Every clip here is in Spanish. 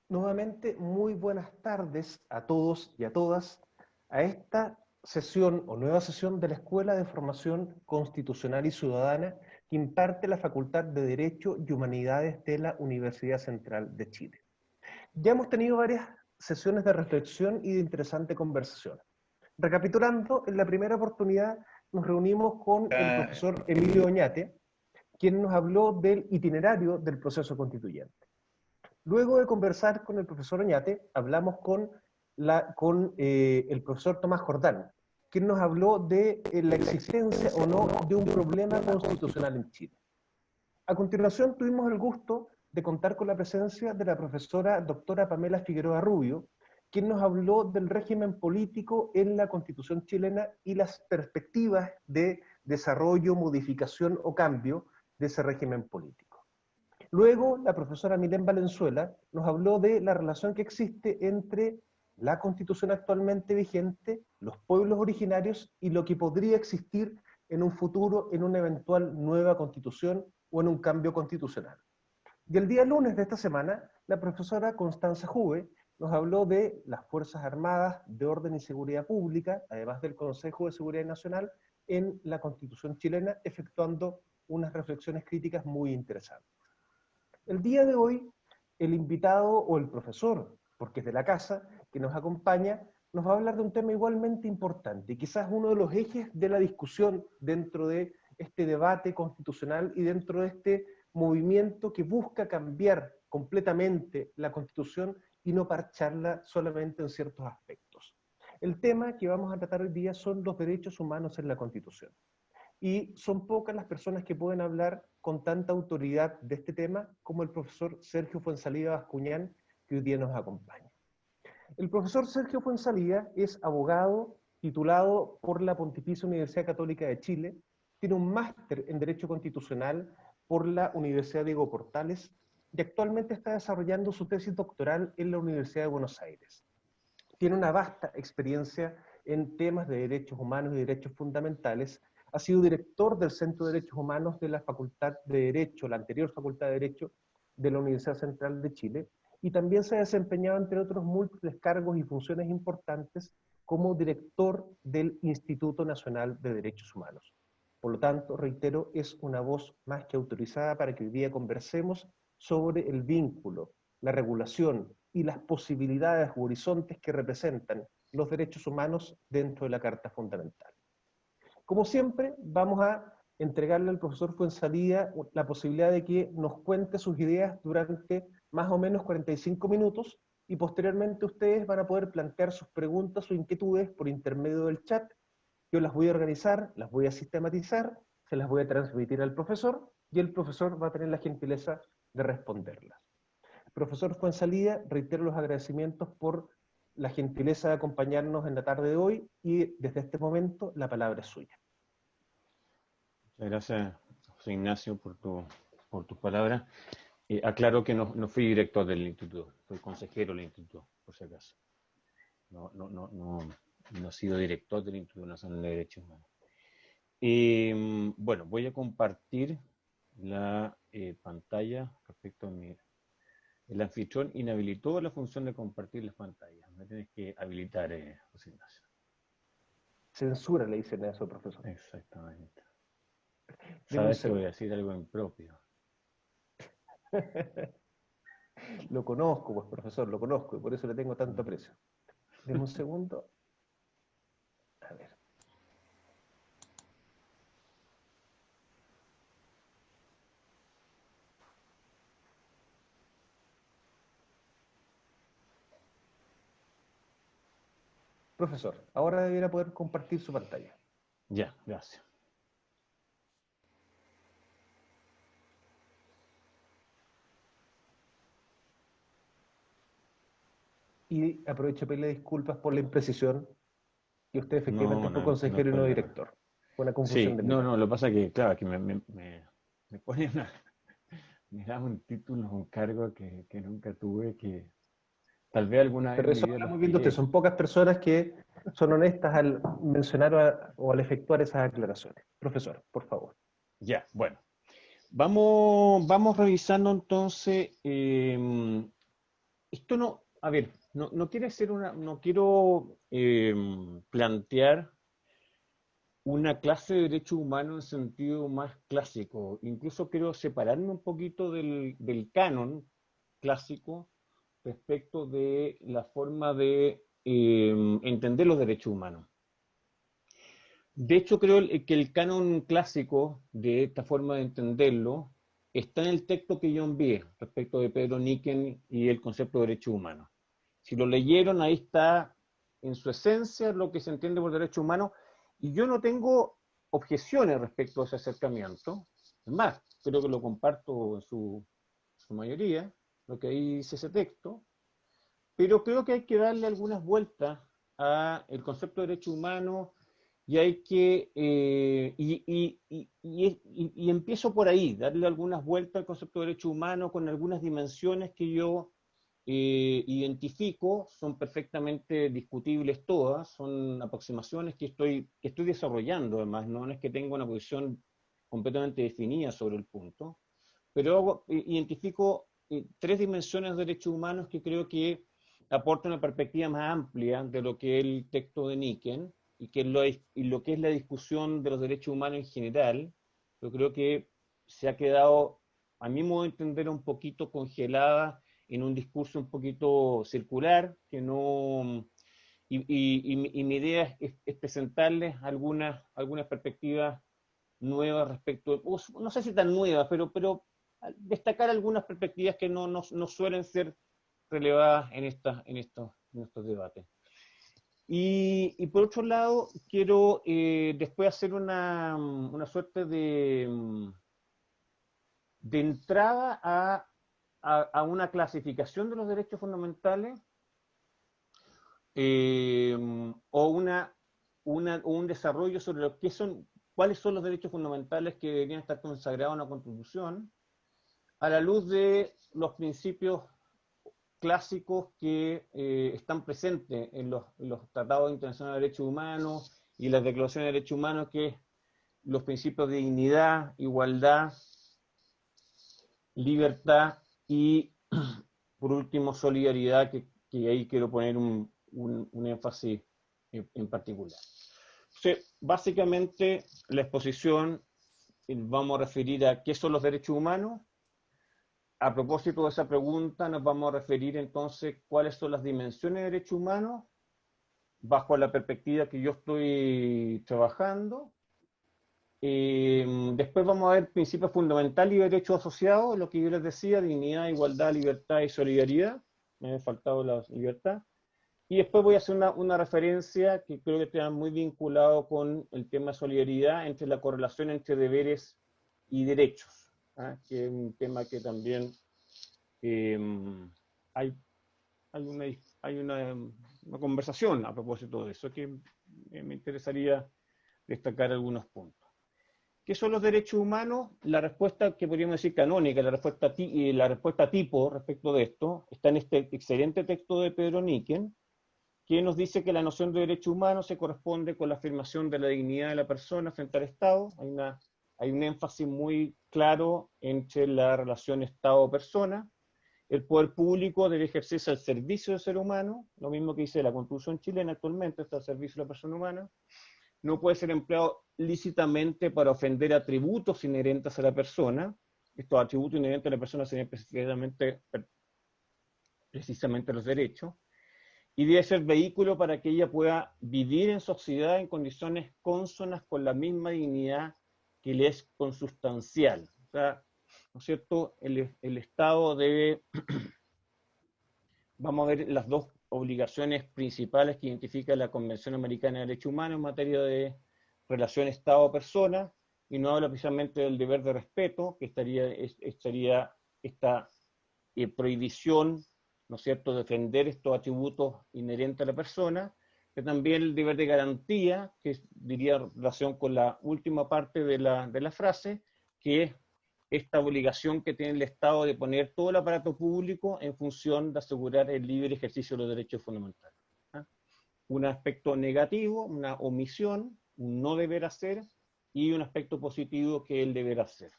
Nuevamente, muy buenas tardes a todos y a todas a esta sesión o nueva sesión de la Escuela de Formación Constitucional y Ciudadana que imparte la Facultad de Derecho y Humanidades de la Universidad Central de Chile. Ya hemos tenido varias sesiones de reflexión y de interesante conversación. Recapitulando, en la primera oportunidad nos reunimos con el profesor Emilio Oñate, quien nos habló del itinerario del proceso constituyente. Luego de conversar con el profesor Oñate, hablamos con el profesor Tomás Jordán, quien nos habló de la existencia o no de un problema constitucional en Chile. A continuación tuvimos el gusto de contar con la presencia de la profesora doctora Pamela Figueroa Rubio, quien nos habló del régimen político en la Constitución chilena y las perspectivas de desarrollo, modificación o cambio de ese régimen político. Luego, la profesora Milén Valenzuela nos habló de la relación que existe entre la Constitución actualmente vigente, los pueblos originarios y lo que podría existir en un futuro en una eventual nueva Constitución o en un cambio constitucional. Y el día lunes de esta semana, la profesora Constanza Juve nos habló de las Fuerzas Armadas de Orden y Seguridad Pública, además del Consejo de Seguridad Nacional, en la Constitución chilena, efectuando unas reflexiones críticas muy interesantes. El día de hoy, el invitado o el profesor, porque es de la casa, que nos acompaña, nos va a hablar de un tema igualmente importante y quizás uno de los ejes de la discusión dentro de este debate constitucional y dentro de este movimiento que busca cambiar completamente la Constitución y no parcharla solamente en ciertos aspectos. El tema que vamos a tratar hoy día son los derechos humanos en la Constitución. Y son pocas las personas que pueden hablar con tanta autoridad de este tema como el profesor Sergio Fuenzalida Bascuñán, que hoy día nos acompaña. El profesor Sergio Fuenzalida es abogado titulado por la Pontificia Universidad Católica de Chile, tiene un máster en Derecho Constitucional por la Universidad Diego Portales y actualmente está desarrollando su tesis doctoral en la Universidad de Buenos Aires. Tiene una vasta experiencia en temas de derechos humanos y derechos fundamentales. Ha sido director del Centro de Derechos Humanos de la Facultad de Derecho, la anterior Facultad de Derecho de la Universidad Central de Chile, y también se ha desempeñado, entre otros, múltiples cargos y funciones importantes como director del Instituto Nacional de Derechos Humanos. Por lo tanto, reitero, es una voz más que autorizada para que hoy día conversemos sobre el vínculo, la regulación y las posibilidades o horizontes que representan los derechos humanos dentro de la Carta Fundamental. Como siempre, vamos a entregarle al profesor Fuenzalida la posibilidad de que nos cuente sus ideas durante más o menos 45 minutos y posteriormente ustedes van a poder plantear sus preguntas o inquietudes por intermedio del chat. Yo las voy a organizar, las voy a sistematizar, se las voy a transmitir al profesor y el profesor va a tener la gentileza de responderlas. Profesor Fuenzalida, reitero los agradecimientos por la gentileza de acompañarnos en la tarde de hoy y desde este momento la palabra es suya. Muchas gracias, José Ignacio, por tus palabras. Aclaro que no fui director del instituto, fui consejero del instituto, por si acaso. No he sido director del Instituto Nacional de Derechos Humanos. Bueno, voy a compartir la pantalla respecto a mi... El anfitrión inhabilitó la función de compartir las pantallas. Me tienes que habilitar, José Ignacio. Censura le dicen a eso, profesor. Exactamente. Deme un Sabes que voy a segundo. decir algo impropio. Lo conozco, pues, profesor, lo conozco y por eso le tengo tanto Mm. aprecio. Deme un segundo. A ver. Profesor, ahora debiera poder compartir su pantalla. Ya, gracias. Y aprovecho para pedirle disculpas por la imprecisión, que usted efectivamente No, fue no, no hay consejero y no problema. director. Fue una confusión Sí, de mi no, parte. lo que pasa es que, claro, que me pone me da un título, un cargo que nunca tuve, que tal vez alguna vez Pero en mi eso vida lo habla muy bien de usted. aspiré. Son pocas personas que son honestas al mencionar o al efectuar esas aclaraciones. Profesor, por favor. Ya, bueno. Vamos revisando entonces esto no, a ver, no quiere ser no quiero plantear una clase de derecho humano en sentido más clásico. Incluso quiero separarme un poquito del canon clásico respecto de la forma de entender los derechos humanos. De hecho, creo que el canon clásico de esta forma de entenderlo está en el texto que yo envié respecto de Pedro Niken y el concepto de derechos humanos. Si lo leyeron, ahí está en su esencia lo que se entiende por derecho humano, y yo no tengo objeciones respecto a ese acercamiento. Es más, creo que lo comparto en su mayoría, lo que ahí dice ese texto, pero creo que hay que darle algunas vueltas al concepto de derecho humano y hay que, y empiezo por ahí, darle algunas vueltas al concepto de derecho humano con algunas dimensiones que yo identifico, son perfectamente discutibles todas, son aproximaciones que estoy desarrollando además, no es que tenga una posición completamente definida sobre el punto, pero identifico tres dimensiones de derechos humanos que creo que aportan una perspectiva más amplia de lo que es el texto de Niken y lo que es la discusión de los derechos humanos en general. Yo creo que se ha quedado, a mi modo de entender, un poquito congelada en un discurso un poquito circular, que no... mi idea es presentarles algunas perspectivas nuevas respecto, no sé si tan nuevas, pero destacar algunas perspectivas que no suelen ser relevadas en estos debates. Y por otro lado, quiero después hacer una suerte de entrada a una clasificación de los derechos fundamentales o un desarrollo sobre lo que son, cuáles son los derechos fundamentales que deberían estar consagrados en la Constitución, a la luz de los principios clásicos que están presentes en los tratados internacionales de derechos humanos y las declaraciones de derechos humanos, que es los principios de dignidad, igualdad, libertad y, por último, solidaridad, que ahí quiero poner un énfasis en particular. Entonces, básicamente, la exposición vamos a referir a qué son los derechos humanos. A propósito de esa pregunta, nos vamos a referir entonces cuáles son las dimensiones de derechos humanos bajo la perspectiva que yo estoy trabajando. Después vamos a ver principios fundamentales y derechos asociados, lo que yo les decía, dignidad, igualdad, libertad y solidaridad. Me ha faltado la libertad. Y después voy a hacer una referencia que creo que está muy vinculado con el tema de solidaridad, entre la correlación entre deberes y derechos, que es un tema que también hay, hay una conversación a propósito de eso, que me interesaría destacar algunos puntos. ¿Qué son los derechos humanos? La respuesta que podríamos decir canónica, la respuesta tipo respecto de esto, está en este excelente texto de Pedro Niken, que nos dice que la noción de derechos humanos se corresponde con la afirmación de la dignidad de la persona frente al Estado. Hay un énfasis muy claro entre la relación Estado-persona. El poder público debe ejercerse al servicio del ser humano, lo mismo que dice la Constitución chilena actualmente, está al servicio de la persona humana. No puede ser empleado lícitamente para ofender atributos inherentes a la persona. Estos atributos inherentes a la persona serían precisamente los derechos. Y debe ser vehículo para que ella pueda vivir en sociedad en condiciones cónsonas con la misma dignidad que le es consustancial. O sea, ¿no es cierto? El Estado debe, vamos a ver las dos obligaciones principales que identifica la Convención Americana de Derechos Humanos en materia de relación Estado-persona, y no habla precisamente del deber de respeto, que estaría esta prohibición, ¿no es cierto?, defender estos atributos inherentes a la persona, pero también el deber de garantía, que diría relación con la última parte de la frase, que es esta obligación que tiene el Estado de poner todo el aparato público en función de asegurar el libre ejercicio de los derechos fundamentales. Un aspecto negativo, una omisión, un no deber hacer, y un aspecto positivo que es el deber hacer.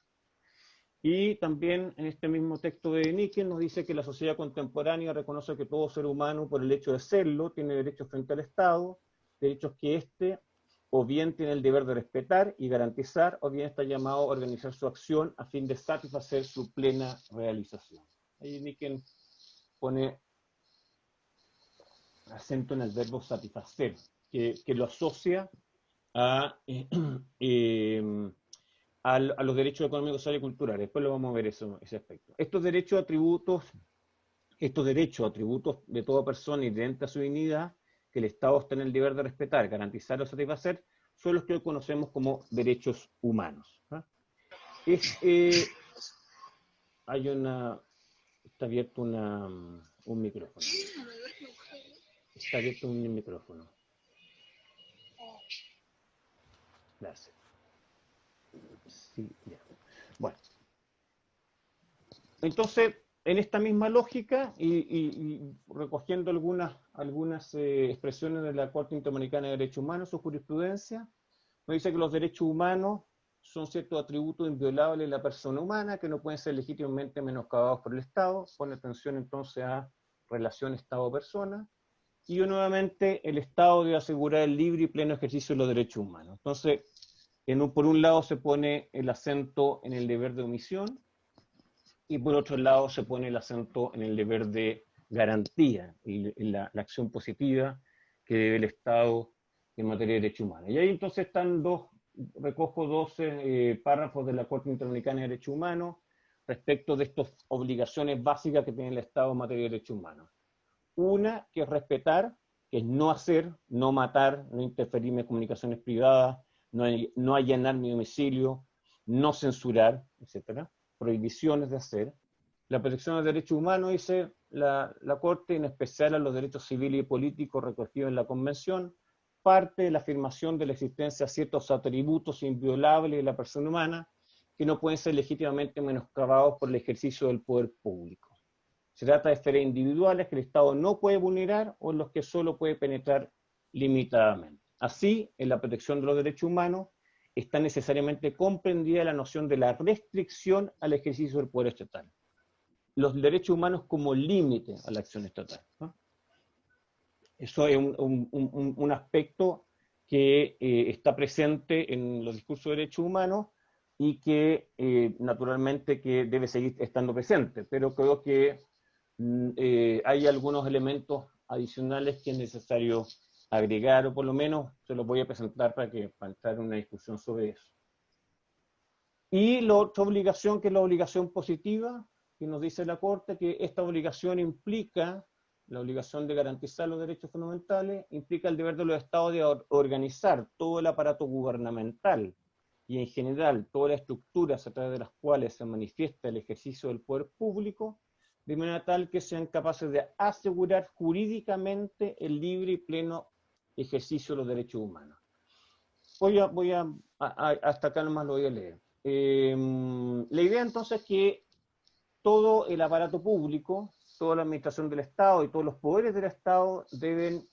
Y también en este mismo texto de Níquel nos dice que la sociedad contemporánea reconoce que todo ser humano, por el hecho de serlo, tiene derechos frente al Estado, derechos que éste o bien tiene el deber de respetar y garantizar, o bien está llamado a organizar su acción a fin de satisfacer su plena realización. Ahí Níquel pone acento en el verbo satisfacer, que lo asocia a, a los derechos económicos, sociales y culturales. Después lo vamos a ver ese aspecto. Estos derechos atributos de toda persona inherentes a su dignidad, que el Estado está en el deber de respetar, garantizar o satisfacer, son los que hoy conocemos como derechos humanos. Hay está abierto un micrófono. Está abierto un micrófono. Gracias. Sí, ya. Bueno. Entonces, en esta misma lógica, y recogiendo algunas expresiones de la Corte Interamericana de Derechos Humanos, su jurisprudencia, nos dice que los derechos humanos son ciertos atributos inviolables de la persona humana que no pueden ser legítimamente menoscabados por el Estado. Pone atención entonces a relación Estado-persona. Y nuevamente, el Estado debe asegurar el libre y pleno ejercicio de los derechos humanos. Entonces, por un lado se pone el acento en el deber de omisión, y por otro lado se pone el acento en el deber de garantía, en la acción positiva que debe el Estado en materia de derechos humanos. Y ahí entonces recojo 12 párrafos de la Corte Interamericana de Derechos Humanos respecto de estas obligaciones básicas que tiene el Estado en materia de derechos humanos. Una, que es respetar, que es no hacer, no matar, no interferir en comunicaciones privadas, no allanar mi domicilio, no censurar, etcétera. Prohibiciones de hacer. La protección de los derechos humanos, dice la Corte, en especial a los derechos civiles y políticos recogidos en la Convención, parte de la afirmación de la existencia de ciertos atributos inviolables de la persona humana que no pueden ser legítimamente menoscabados por el ejercicio del poder público. Se trata de esferas individuales que el Estado no puede vulnerar o en los que solo puede penetrar limitadamente. Así, en la protección de los derechos humanos, está necesariamente comprendida la noción de la restricción al ejercicio del poder estatal. Los derechos humanos como límite a la acción estatal, ¿no? Eso es un aspecto que está presente en los discursos de derechos humanos y que naturalmente que debe seguir estando presente, pero creo que hay algunos elementos adicionales que es necesario agregar, o por lo menos se los voy a presentar para entrar en una discusión sobre eso. Y la otra obligación, que es la obligación positiva, que nos dice la Corte, que esta obligación implica, la obligación de garantizar los derechos fundamentales, implica el deber de los Estados de organizar todo el aparato gubernamental y en general todas las estructuras a través de las cuales se manifiesta el ejercicio del poder público, de manera tal que sean capaces de asegurar jurídicamente el libre y pleno ejercicio de los derechos humanos. Hasta acá nomás lo voy a leer. La idea entonces es que todo el aparato público, toda la administración del Estado y todos los poderes del Estado deben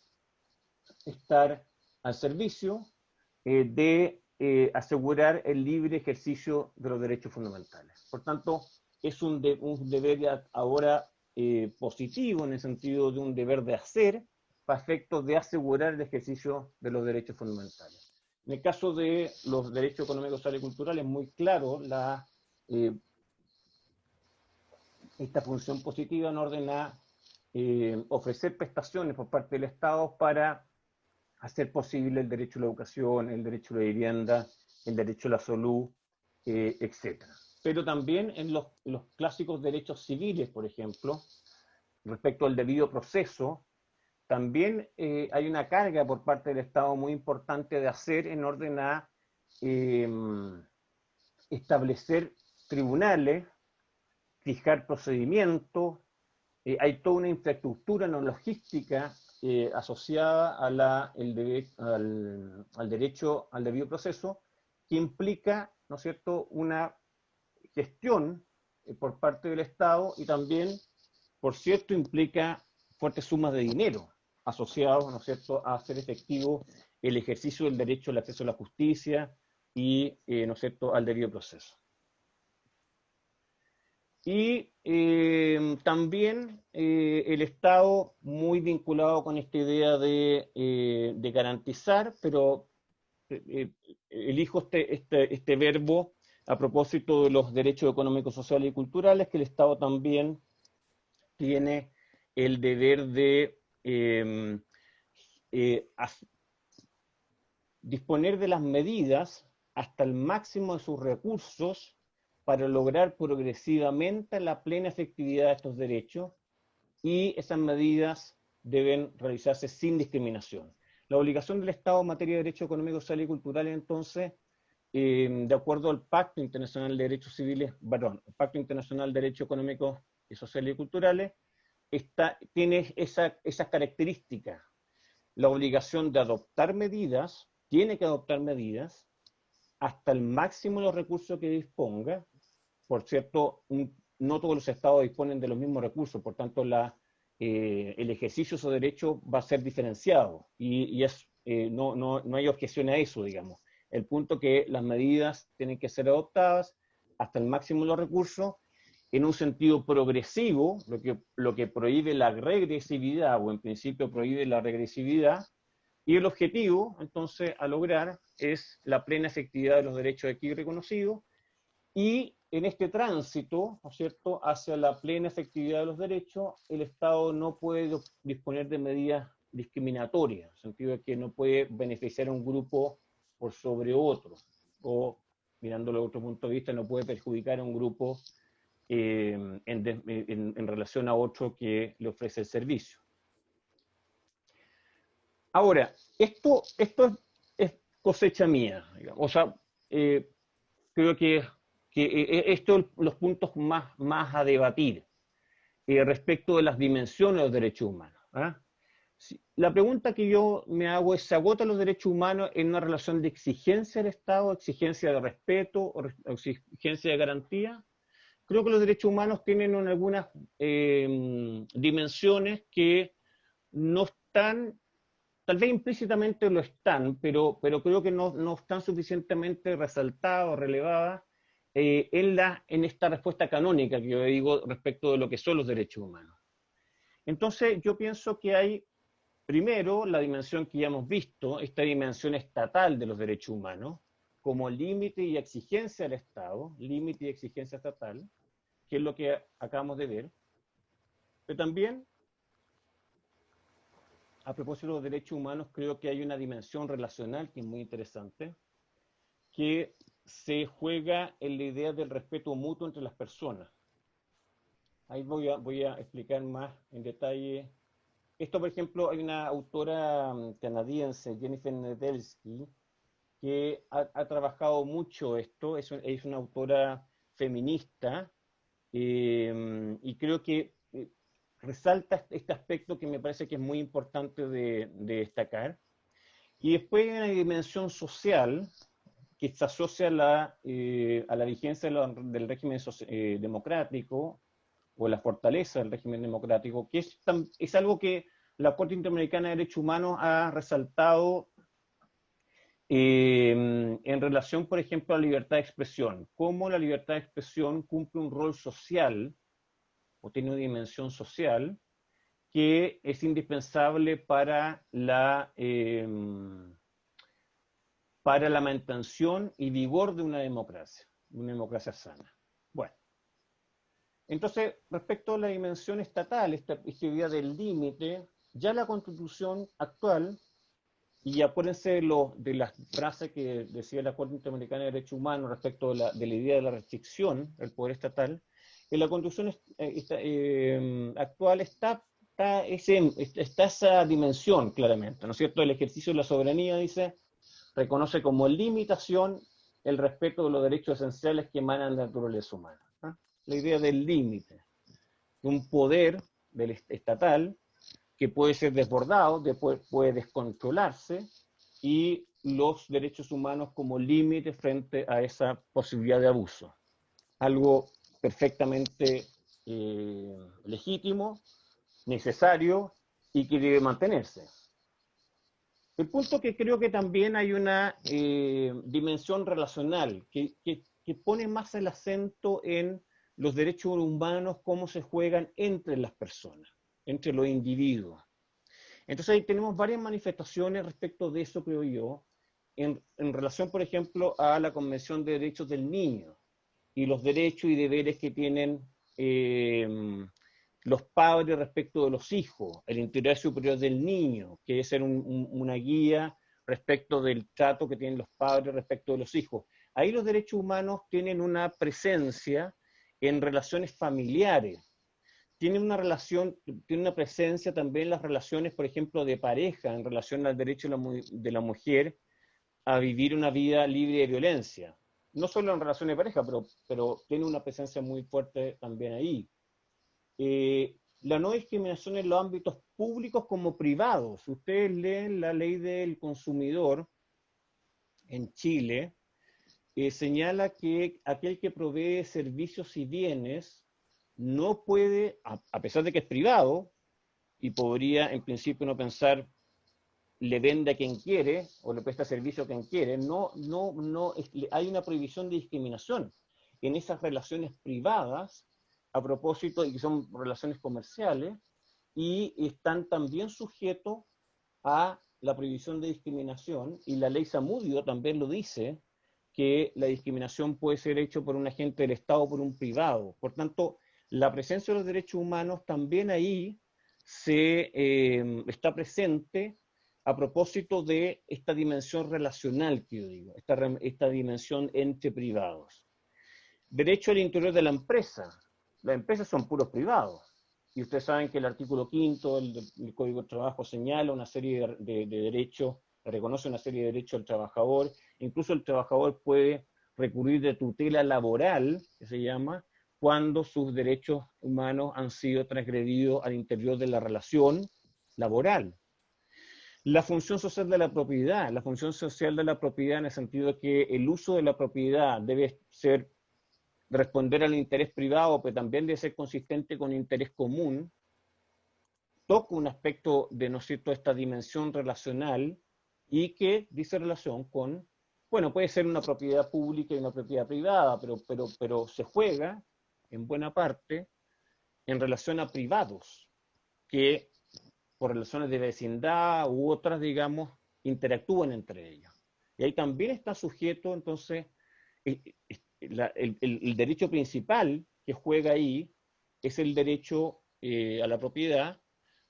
estar al servicio de asegurar el libre ejercicio de los derechos fundamentales. Por tanto, es un deber ahora positivo, en el sentido de un deber de hacer, para efectos de asegurar el ejercicio de los derechos fundamentales. En el caso de los derechos económicos, sociales y culturales, es muy claro esta función positiva en orden a ofrecer prestaciones por parte del Estado para hacer posible el derecho a la educación, el derecho a la vivienda, el derecho a la salud, etc. Pero también en los clásicos derechos civiles, por ejemplo, respecto al debido proceso, también hay una carga por parte del Estado muy importante de hacer en orden a establecer tribunales, fijar procedimientos. Hay toda una infraestructura, una logística asociada a al derecho al debido proceso, que implica, ¿no es cierto?, una gestión por parte del Estado, y también, por cierto, implica fuertes sumas de dinero asociados, ¿no es cierto?, a hacer efectivo el ejercicio del derecho al acceso a la justicia y, ¿no es cierto?, al debido proceso. Y también el Estado muy vinculado con esta idea de garantizar, pero elijo este verbo a propósito de los derechos económicos, sociales y culturales, que el Estado también tiene el deber de eh, disponer de las medidas hasta el máximo de sus recursos para lograr progresivamente la plena efectividad de estos derechos, y esas medidas deben realizarse sin discriminación. La obligación del Estado en materia de derechos económicos, sociales y culturales, entonces, de acuerdo al Pacto Internacional de Derechos Civiles, perdón, el Pacto Internacional de Derechos Económicos y Sociales y Culturales, tiene esas características. La obligación de adoptar medidas, tiene que adoptar medidas hasta el máximo de los recursos que disponga. Por cierto, no todos los estados disponen de los mismos recursos, por tanto el ejercicio de esos derechos va a ser diferenciado y no hay objeción a eso, digamos. El punto que las medidas tienen que ser adoptadas hasta el máximo de los recursos en un sentido progresivo, lo que prohíbe la regresividad, o en principio prohíbe la regresividad, y el objetivo, entonces, a lograr es la plena efectividad de los derechos aquí reconocidos, y en este tránsito, ¿no es cierto?, hacia la plena efectividad de los derechos, el Estado no puede disponer de medidas discriminatorias, en el sentido de que no puede beneficiar a un grupo por sobre otro, o, mirándolo de otro punto de vista, no puede perjudicar a un grupo en relación a otro que le ofrece el servicio. Ahora, esto es cosecha mía, digamos. O sea, creo que estos son los puntos más a debatir respecto de las dimensiones de los derechos humanos. ¿Ah? La pregunta que yo me hago es: ¿se agotan los derechos humanos en una relación de exigencia del Estado, exigencia de respeto o exigencia de garantía? Creo que los derechos humanos tienen algunas dimensiones que no están, tal vez implícitamente lo están, pero creo que no están suficientemente resaltadas o relevadas en esta respuesta canónica que yo digo respecto de lo que son los derechos humanos. Entonces, yo pienso que hay, primero, la dimensión que ya hemos visto, esta dimensión estatal de los derechos humanos, como límite y exigencia del Estado, límite y exigencia estatal, que es lo que acabamos de ver. Pero también, a propósito de los derechos humanos, creo que hay una dimensión relacional que es muy interesante, que se juega en la idea del respeto mutuo entre las personas. Ahí voy a explicar más en detalle. Esto, por ejemplo, hay una autora canadiense, Jennifer Nedelsky, que ha trabajado mucho esto. Es una autora feminista, y creo que resalta este aspecto que me parece que es muy importante de destacar. Y después hay una dimensión social que se asocia a la vigencia del régimen democrático, o la fortaleza del régimen democrático, que es algo que la Corte Interamericana de Derechos Humanos ha resaltado en relación, por ejemplo, a la libertad de expresión. Cómo la libertad de expresión cumple un rol social, o tiene una dimensión social, que es indispensable para la mantención y vigor de una democracia sana. Bueno, entonces, respecto a la dimensión estatal, esta idea del límite, ya la Constitución actual, y acuérdense de las frases que decía la Corte Interamericana de Derechos Humanos respecto de la idea de la restricción del poder estatal, en la Constitución actual está esa dimensión claramente, ¿no es cierto? El ejercicio de la soberanía, dice, reconoce como limitación el respeto de los derechos esenciales que emanan de la naturaleza humana. ¿Ah? La idea del límite, de un poder estatal que puede ser desbordado, puede descontrolarse, y los derechos humanos como límite frente a esa posibilidad de abuso. Algo perfectamente legítimo, necesario y que debe mantenerse. El punto que creo que también hay una dimensión relacional que pone más el acento en los derechos humanos, cómo se juegan entre las personas, entre los individuos. Entonces ahí tenemos varias manifestaciones respecto de eso, creo yo, en relación, por ejemplo, a la Convención de Derechos del Niño y los derechos y deberes que tienen los padres respecto de los hijos, el interés superior del niño, que debe ser una guía respecto del trato que tienen los padres respecto de los hijos. Ahí los derechos humanos tienen una presencia en relaciones familiares, tiene una relación, tiene una presencia también en las relaciones, por ejemplo, de pareja, en relación al derecho de la mujer a vivir una vida libre de violencia. No solo en relaciones de pareja, pero tiene una presencia muy fuerte también ahí. La no discriminación en los ámbitos públicos como privados. Ustedes leen la ley del consumidor en Chile, señala que aquel que provee servicios y bienes no puede, a pesar de que es privado, y podría en principio no pensar le vende a quien quiere o le presta servicio a quien quiere, hay una prohibición de discriminación en esas relaciones privadas a propósito, y que son relaciones comerciales, y están también sujetos a la prohibición de discriminación, y la ley Zamudio también lo dice, que la discriminación puede ser hecha por un agente del Estado o por un privado. Por tanto, la presencia de los derechos humanos también ahí está presente a propósito de esta dimensión relacional que yo digo, esta dimensión entre privados. Derecho al interior de la empresa. Las empresas son puros privados. Y ustedes saben que el artículo 5 del Código de Trabajo señala una serie de derechos, reconoce una serie de derechos al trabajador. Incluso el trabajador puede recurrir de tutela laboral, que se llama, cuando sus derechos humanos han sido transgredidos al interior de la relación laboral. La función social de la propiedad. La función social de la propiedad en el sentido de que el uso de la propiedad debe ser responder al interés privado, pero también debe ser consistente con interés común, toca un aspecto de, ¿no es cierto?, esta dimensión relacional y que dice relación con, bueno, puede ser una propiedad pública y una propiedad privada, pero se juega en buena parte en relación a privados que por relaciones de vecindad u otras, digamos, interactúan entre ellos. Y ahí también está sujeto, entonces, el derecho principal que juega ahí es el derecho a la propiedad,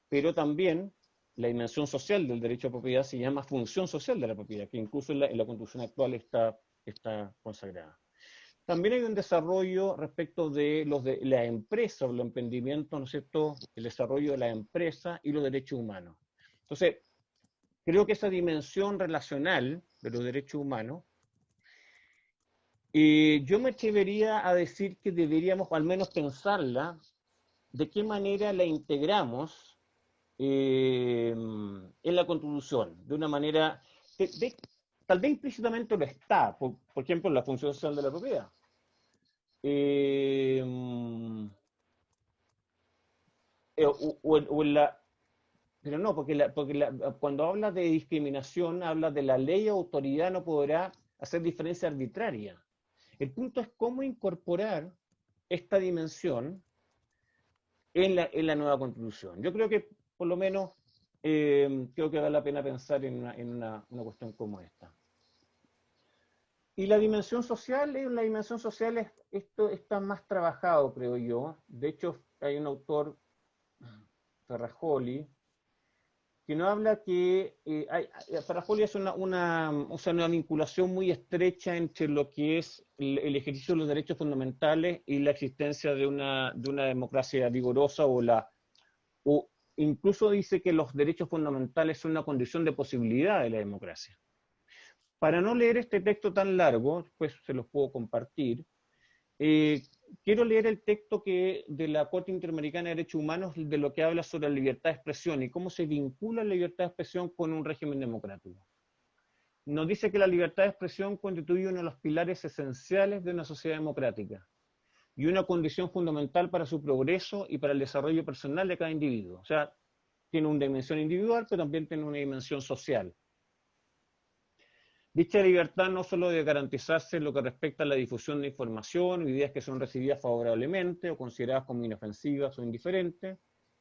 pero también la dimensión social del derecho a propiedad se llama función social de la propiedad, que incluso en la Constitución actual está consagrada. También hay un desarrollo respecto de la empresa o los emprendimientos, ¿no es cierto?, el desarrollo de la empresa y los derechos humanos. Entonces, creo que esa dimensión relacional de los derechos humanos, yo me atrevería a decir que deberíamos al menos pensarla, de qué manera la integramos en la Constitución, de una manera, tal vez implícitamente lo está, por ejemplo, la función social de la propiedad. Pero no, porque cuando habla de discriminación, habla de la ley o autoridad no podrá hacer diferencia arbitraria. El punto es cómo incorporar esta dimensión en la nueva Constitución. Yo creo que, por lo menos, creo que vale la pena pensar en una cuestión como esta. Y la dimensión social, esto está más trabajado, creo yo. De hecho, hay un autor, Ferrajoli, que no habla que Ferrajoli hace una vinculación muy estrecha entre lo que es el ejercicio de los derechos fundamentales y la existencia de una democracia vigorosa o incluso dice que los derechos fundamentales son una condición de posibilidad de la democracia. Para no leer este texto tan largo, pues se los puedo compartir, quiero leer el texto de la Corte Interamericana de Derechos Humanos, de lo que habla sobre la libertad de expresión y cómo se vincula la libertad de expresión con un régimen democrático. Nos dice que la libertad de expresión constituye uno de los pilares esenciales de una sociedad democrática y una condición fundamental para su progreso y para el desarrollo personal de cada individuo. O sea, tiene una dimensión individual, pero también tiene una dimensión social. Dicha libertad no solo debe garantizarse en lo que respecta a la difusión de información o ideas que son recibidas favorablemente o consideradas como inofensivas o indiferentes,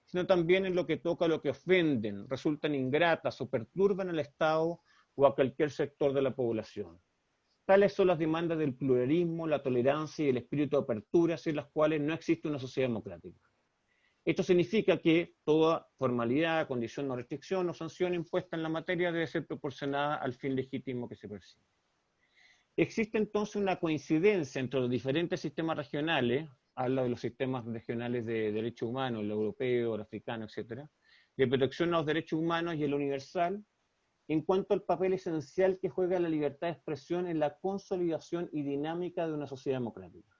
sino también en lo que toca a lo que ofenden, resultan ingratas o perturban al Estado o a cualquier sector de la población. Tales son las demandas del pluralismo, la tolerancia y el espíritu de apertura, sin las cuales no existe una sociedad democrática. Esto significa que toda formalidad, condición o restricción o sanción impuesta en la materia debe ser proporcionada al fin legítimo que se persigue. Existe entonces una coincidencia entre los diferentes sistemas regionales, habla de los sistemas regionales de derechos humanos, el europeo, el africano, etc., de protección a los derechos humanos y el universal, en cuanto al papel esencial que juega la libertad de expresión en la consolidación y dinámica de una sociedad democrática.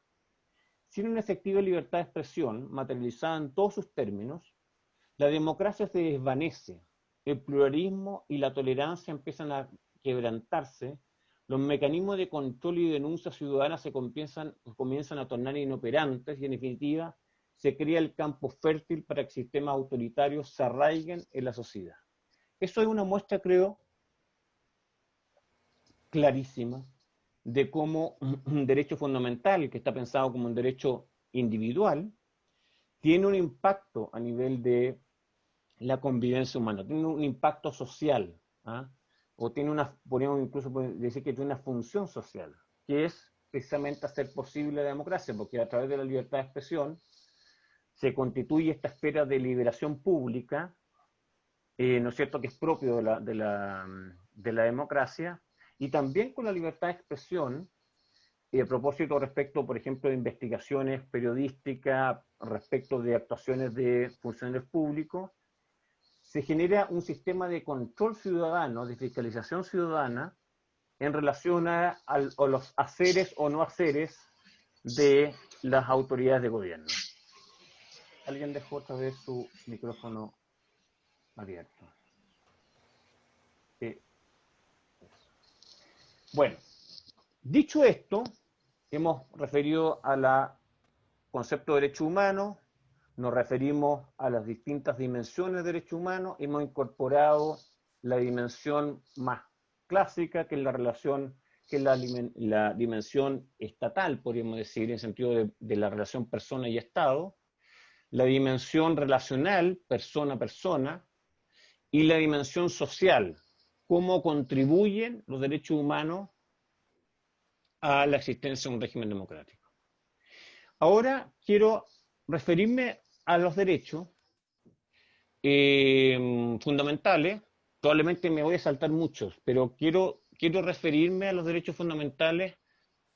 Sin una efectiva libertad de expresión, materializada en todos sus términos, la democracia se desvanece, el pluralismo y la tolerancia empiezan a quebrantarse, los mecanismos de control y denuncia ciudadana se comienzan a tornar inoperantes y en definitiva se crea el campo fértil para que sistemas autoritarios se arraiguen en la sociedad. Eso es una muestra, creo, clarísima de cómo un derecho fundamental, que está pensado como un derecho individual, tiene un impacto a nivel de la convivencia humana, tiene un impacto social, ¿ah? O tiene una, podríamos incluso decir que tiene una función social, que es precisamente hacer posible la democracia, porque a través de la libertad de expresión se constituye esta esfera de liberación pública, ¿no es cierto?, que es propio de la democracia, y también con la libertad de expresión, y a propósito respecto, por ejemplo, de investigaciones periodísticas, respecto de actuaciones de funcionarios públicos, se genera un sistema de control ciudadano, de fiscalización ciudadana, en relación a los haceres o no haceres de las autoridades de gobierno. Alguien dejó otra vez su micrófono abierto. Bueno, dicho esto, hemos referido al concepto de derecho humano, nos referimos a las distintas dimensiones de derecho humano, hemos incorporado la dimensión más clásica, que es la relación, que es la dimensión estatal, podríamos decir, en el sentido de la relación persona y Estado, la dimensión relacional, persona a persona, y la dimensión social, cómo contribuyen los derechos humanos a la existencia de un régimen democrático. Ahora quiero referirme a los derechos fundamentales. Probablemente me voy a saltar muchos, pero quiero referirme a los derechos fundamentales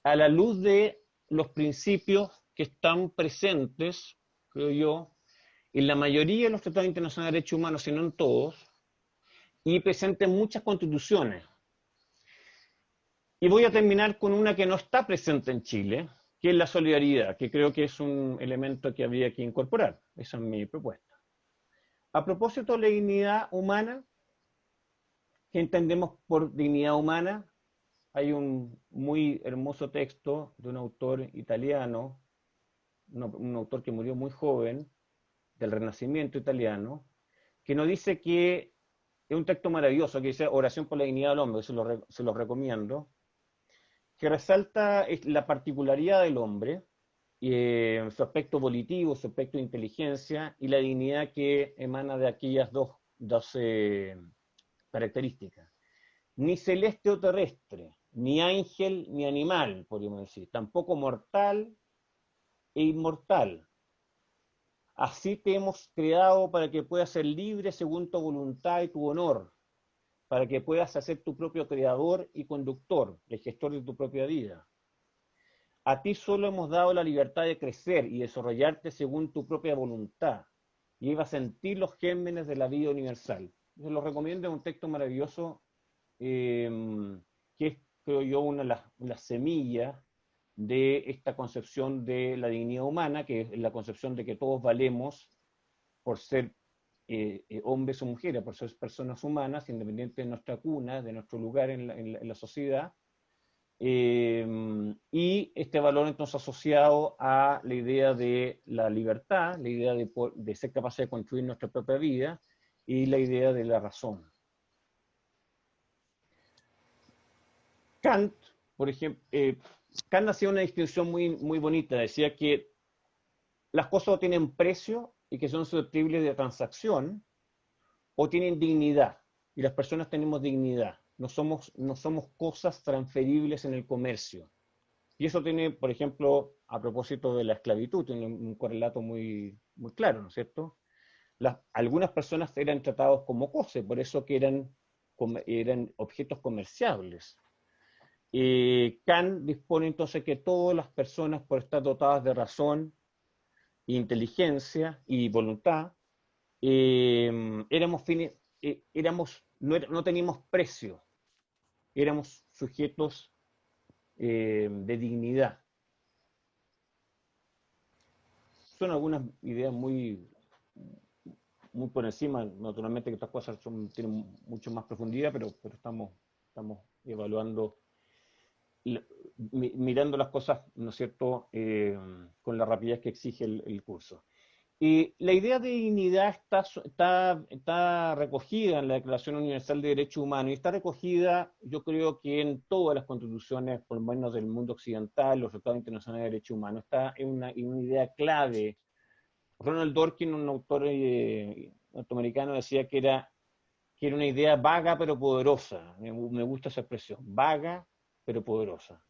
a la luz de los principios que están presentes, creo yo, en la mayoría de los tratados internacionales de derechos humanos, si no en todos, y presentes en muchas constituciones. Y voy a terminar con una que no está presente en Chile, que es la solidaridad, que creo que es un elemento que habría que incorporar. Esa es mi propuesta. A propósito de la dignidad humana, ¿qué entendemos por dignidad humana? Hay un muy hermoso texto de un autor italiano, un autor que murió muy joven, del Renacimiento italiano, que nos dice que es un texto maravilloso, que dice Oración por la dignidad del hombre, se lo recomiendo, que resalta la particularidad del hombre, su aspecto volitivo, su aspecto de inteligencia y la dignidad que emana de aquellas dos características. Ni celeste o terrestre, ni ángel ni animal, podríamos decir, tampoco mortal e inmortal. Así te hemos creado para que puedas ser libre según tu voluntad y tu honor, para que puedas ser tu propio creador y conductor, el gestor de tu propia vida. A ti solo hemos dado la libertad de crecer y desarrollarte según tu propia voluntad, y ibas a sentir los gérmenes de la vida universal. Se lo recomiendo, es un texto maravilloso, que es, creo yo, una de las semillas de esta concepción de la dignidad humana, que es la concepción de que todos valemos por ser hombres o mujeres, por ser personas humanas, independiente de nuestra cuna, de nuestro lugar en la sociedad, y este valor entonces asociado a la idea de la libertad, la idea de ser capaces de construir nuestra propia vida, y la idea de la razón. Kant, por ejemplo, Kant hacía una distinción muy bonita, decía que las cosas o tienen precio y que son susceptibles de transacción, o tienen dignidad, y las personas tenemos dignidad, no somos cosas transferibles en el comercio. Y eso tiene, por ejemplo, a propósito de la esclavitud, tiene un correlato muy claro, ¿no es cierto? Algunas personas eran tratados como cosas, por eso que eran objetos comerciables. Kant dispone entonces que todas las personas, por estar dotadas de razón, inteligencia y voluntad, éramos fines, no teníamos precio, éramos sujetos de dignidad. Son algunas ideas muy por encima, naturalmente que estas cosas tienen mucho más profundidad, pero estamos evaluando, mirando las cosas, ¿no es cierto?, con la rapidez que exige el curso. La idea de dignidad está recogida en la Declaración Universal de Derechos Humanos y está recogida, yo creo que en todas las constituciones, por lo menos del mundo occidental, los tratados internacionales de derechos humanos. Está en una idea clave. Ronald Dworkin, un autor norteamericano, decía que era una idea vaga pero poderosa. Me gusta esa expresión, vaga pero poderosa.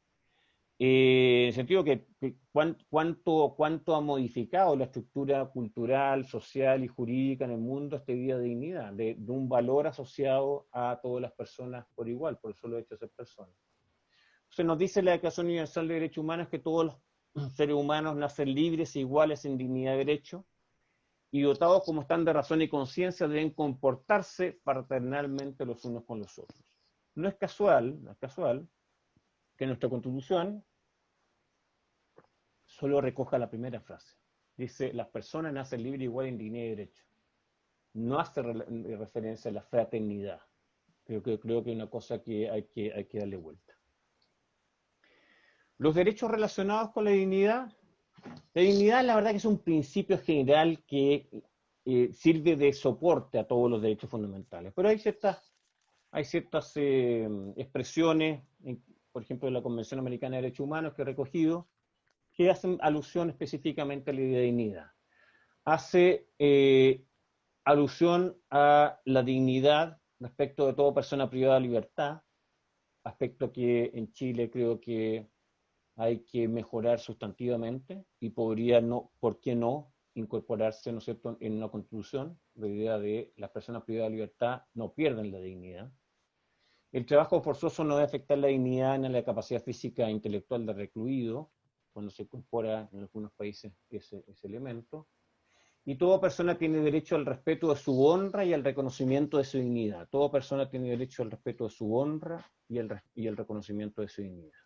En el sentido que cuánto ha modificado la estructura cultural, social y jurídica en el mundo esta idea de dignidad, de un valor asociado a todas las personas por igual, por el solo hecho de ser personas. Entonces nos dice la Declaración Universal de Derechos Humanos que todos los seres humanos nacen libres e iguales en dignidad y derecho, y dotados como están de razón y conciencia deben comportarse fraternalmente los unos con los otros. No es casual que nuestra Constitución solo recoja la primera frase. Dice, las personas nacen libres, igual en dignidad y derecho. No hace referencia a la fraternidad. Creo que es una cosa que hay que darle vuelta. Los derechos relacionados con la dignidad, la verdad que es un principio general que sirve de soporte a todos los derechos fundamentales. Pero hay ciertas expresiones, por ejemplo, de la Convención Americana de Derechos Humanos que he recogido, que hacen alusión específicamente a la idea de dignidad. Hace alusión a la dignidad respecto de toda persona privada de libertad, aspecto que en Chile creo que hay que mejorar sustantivamente y podría, ¿por qué no?, incorporarse, ¿no es cierto?, en una constitución, la idea de las personas privadas de libertad no pierden la dignidad. El trabajo forzoso no debe afectar la dignidad ni la capacidad física e intelectual del recluido, cuando se incorpora en algunos países ese elemento. Y toda persona tiene derecho al respeto de su honra y al reconocimiento de su dignidad. Toda persona tiene derecho al respeto de su honra y el reconocimiento de su dignidad.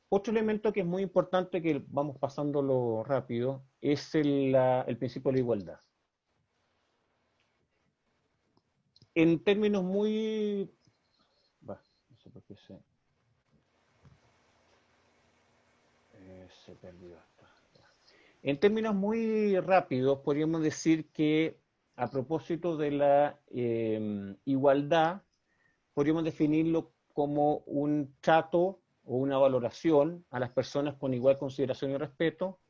Otro elemento que es muy importante, que vamos pasándolo rápido, es el principio de la igualdad. En términos muy... no sé por qué se perdió esto. En términos muy rápidos, podríamos decir que a propósito de la igualdad, podríamos definirlo como un trato o una valoración a las personas con igual consideración y respeto,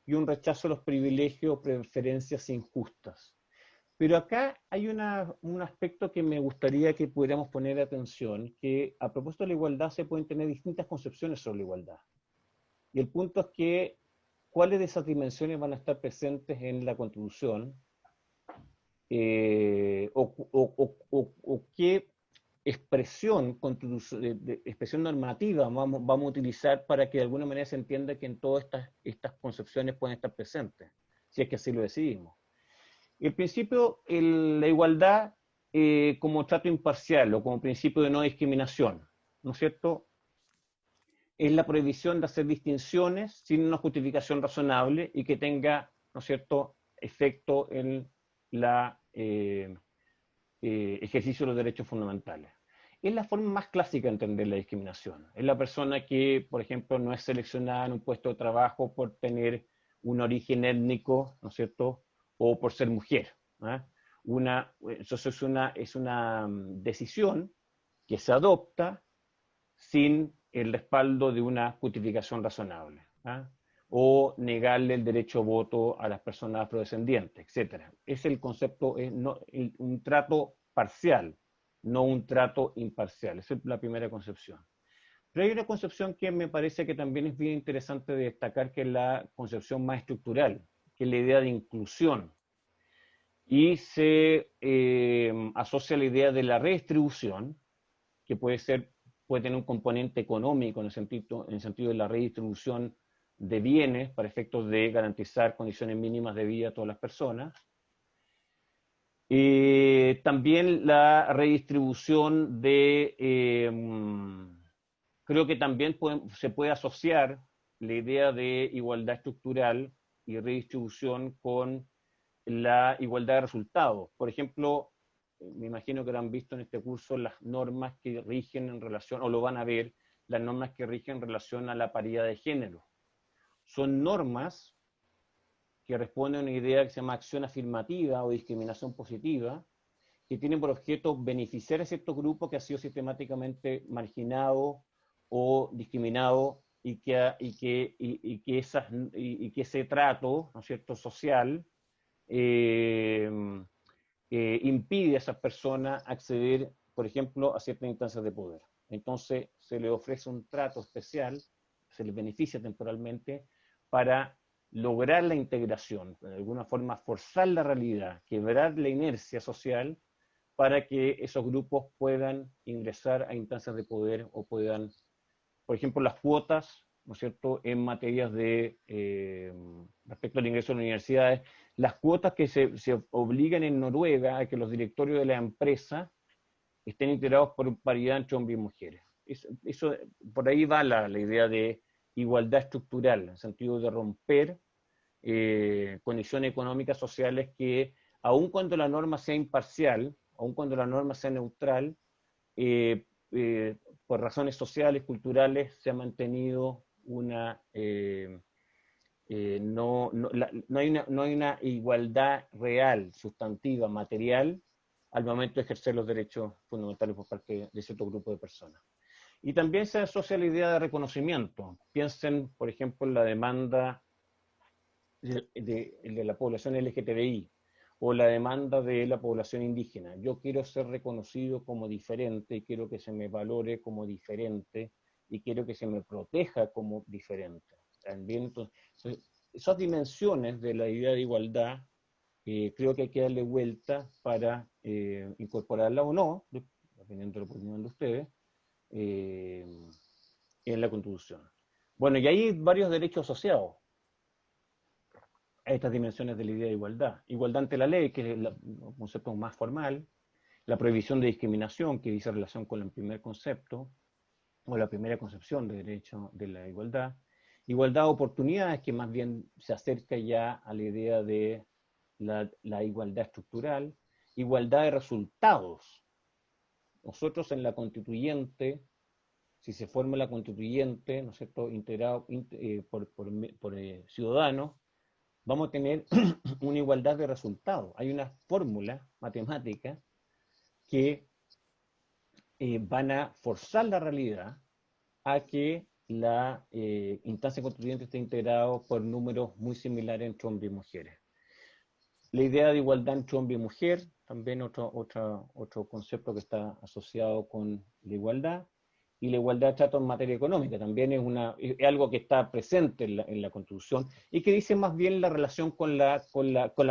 y un rechazo a los privilegios o preferencias injustas. Pero acá hay un aspecto que me gustaría que pudiéramos poner atención, que a propósito de la igualdad se pueden tener distintas concepciones sobre la igualdad. Y el punto es que, ¿cuáles de esas dimensiones van a estar presentes en la Constitución? O qué expresión normativa vamos a utilizar para que de alguna manera se entienda que en todas estas concepciones pueden estar presentes, si es que así lo decidimos. El principio, la igualdad como trato imparcial o como principio de no discriminación, ¿no es cierto?, es la prohibición de hacer distinciones sin una justificación razonable y que tenga, ¿no es cierto?, efecto en la ejercicio de los derechos fundamentales. Es la forma más clásica de entender la discriminación. Es la persona que, por ejemplo, no es seleccionada en un puesto de trabajo por tener un origen étnico, ¿no es cierto?, o por ser mujer. Eso es una decisión que se adopta sin el respaldo de una justificación razonable, ¿ah? O negarle el derecho a voto a las personas afrodescendientes, etcétera. Es el concepto, un trato parcial, no un trato imparcial. Esa es la primera concepción. Pero hay una concepción que me parece que también es bien interesante de destacar, que es la concepción más estructural, que es la idea de inclusión. Y se asocia a la idea de la redistribución, que puede tener un componente económico en el sentido de la redistribución de bienes para efectos de garantizar condiciones mínimas de vida a todas las personas. También la redistribución creo que también se puede asociar la idea de igualdad estructural y redistribución con la igualdad de resultados. Por ejemplo, me imagino que lo han visto en este curso, las normas que rigen en relación, o lo van a ver, las normas que rigen en relación a la paridad de género. Son normas que responden a una idea que se llama acción afirmativa o discriminación positiva, que tienen por objeto beneficiar a ciertos grupos que han sido sistemáticamente marginados o discriminados, y que ese trato, ¿no es cierto?, social impide a esas personas acceder, por ejemplo, a ciertas instancias de poder. Entonces se les ofrece un trato especial, se les beneficia temporalmente para lograr la integración, de alguna forma forzar la realidad, quebrar la inercia social, para que esos grupos puedan ingresar a instancias de poder o puedan, por ejemplo, las cuotas, ¿no es cierto?, en materias de, respecto al ingreso a las universidades, las cuotas que se obligan en Noruega a que los directorios de la empresa estén integrados por paridad entre hombres y mujeres. Por ahí va la idea de igualdad estructural, en el sentido de romper condiciones económicas, sociales que, aun cuando la norma sea imparcial, aun cuando la norma sea neutral, eh, por razones sociales, culturales, se ha mantenido no hay una igualdad real, sustantiva, material, al momento de ejercer los derechos fundamentales por parte de cierto grupo de personas. Y también se asocia la idea de reconocimiento. Piensen, por ejemplo, en la demanda de la población LGTBI o la demanda de la población indígena. Yo quiero ser reconocido como diferente y quiero que se me valore como diferente y quiero que se me proteja como diferente. También, entonces, esas dimensiones de la idea de igualdad creo que hay que darle vuelta para incorporarla o no, dependiendo de la opinión de ustedes, en la Constitución. Bueno, y hay varios derechos asociados a estas dimensiones de la idea de igualdad. Igualdad ante la ley, que es el concepto más formal, la prohibición de discriminación, que dice relación con el primer concepto, o la primera concepción de derecho de la igualdad. Igualdad de oportunidades, que más bien se acerca ya a la idea de la igualdad estructural. Igualdad de resultados. Nosotros en la constituyente, si se forma la constituyente, ¿no es cierto?, integrado por ciudadanos, vamos a tener una igualdad de resultados. Hay una fórmula matemática que van a forzar la realidad a que la instancia constituyente esté integrada por números muy similares entre hombres y mujeres. La idea de igualdad entre hombre y mujer, también otro concepto que está asociado con la igualdad. Y la igualdad de trato en materia económica también es algo que está presente en la Constitución y que dice más bien la relación con la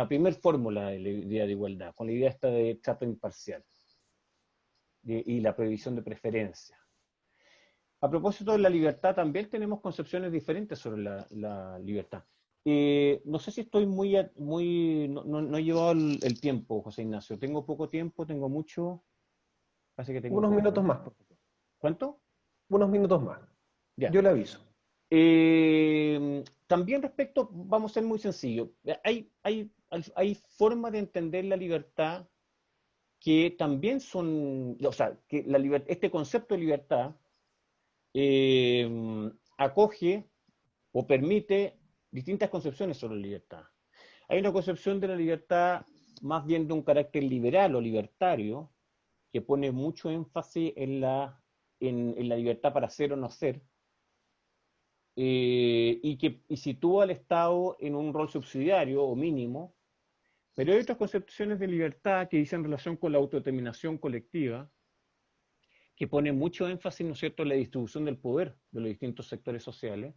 primer fórmula de la idea de igualdad, con la idea esta de trato imparcial y la prohibición de preferencia. A propósito de la libertad, también tenemos concepciones diferentes sobre la libertad. No sé si estoy no he llevado el tiempo, José Ignacio. Tengo poco tiempo, tengo mucho. Parece que tengo Unos poco, minutos ¿no? más, por favor. ¿Cuánto? Unos minutos más. Ya. Yo le aviso. También vamos a ser muy sencillos. Hay formas de entender la libertad que también son, o sea, que este concepto de libertad acoge o permite distintas concepciones sobre la libertad. Hay una concepción de la libertad más bien de un carácter liberal o libertario, que pone mucho énfasis en la en la libertad para ser o no ser, y sitúa al Estado en un rol subsidiario o mínimo, pero hay otras concepciones de libertad que dicen relación con la autodeterminación colectiva, que ponen mucho énfasis, ¿no es cierto?, en la distribución del poder de los distintos sectores sociales,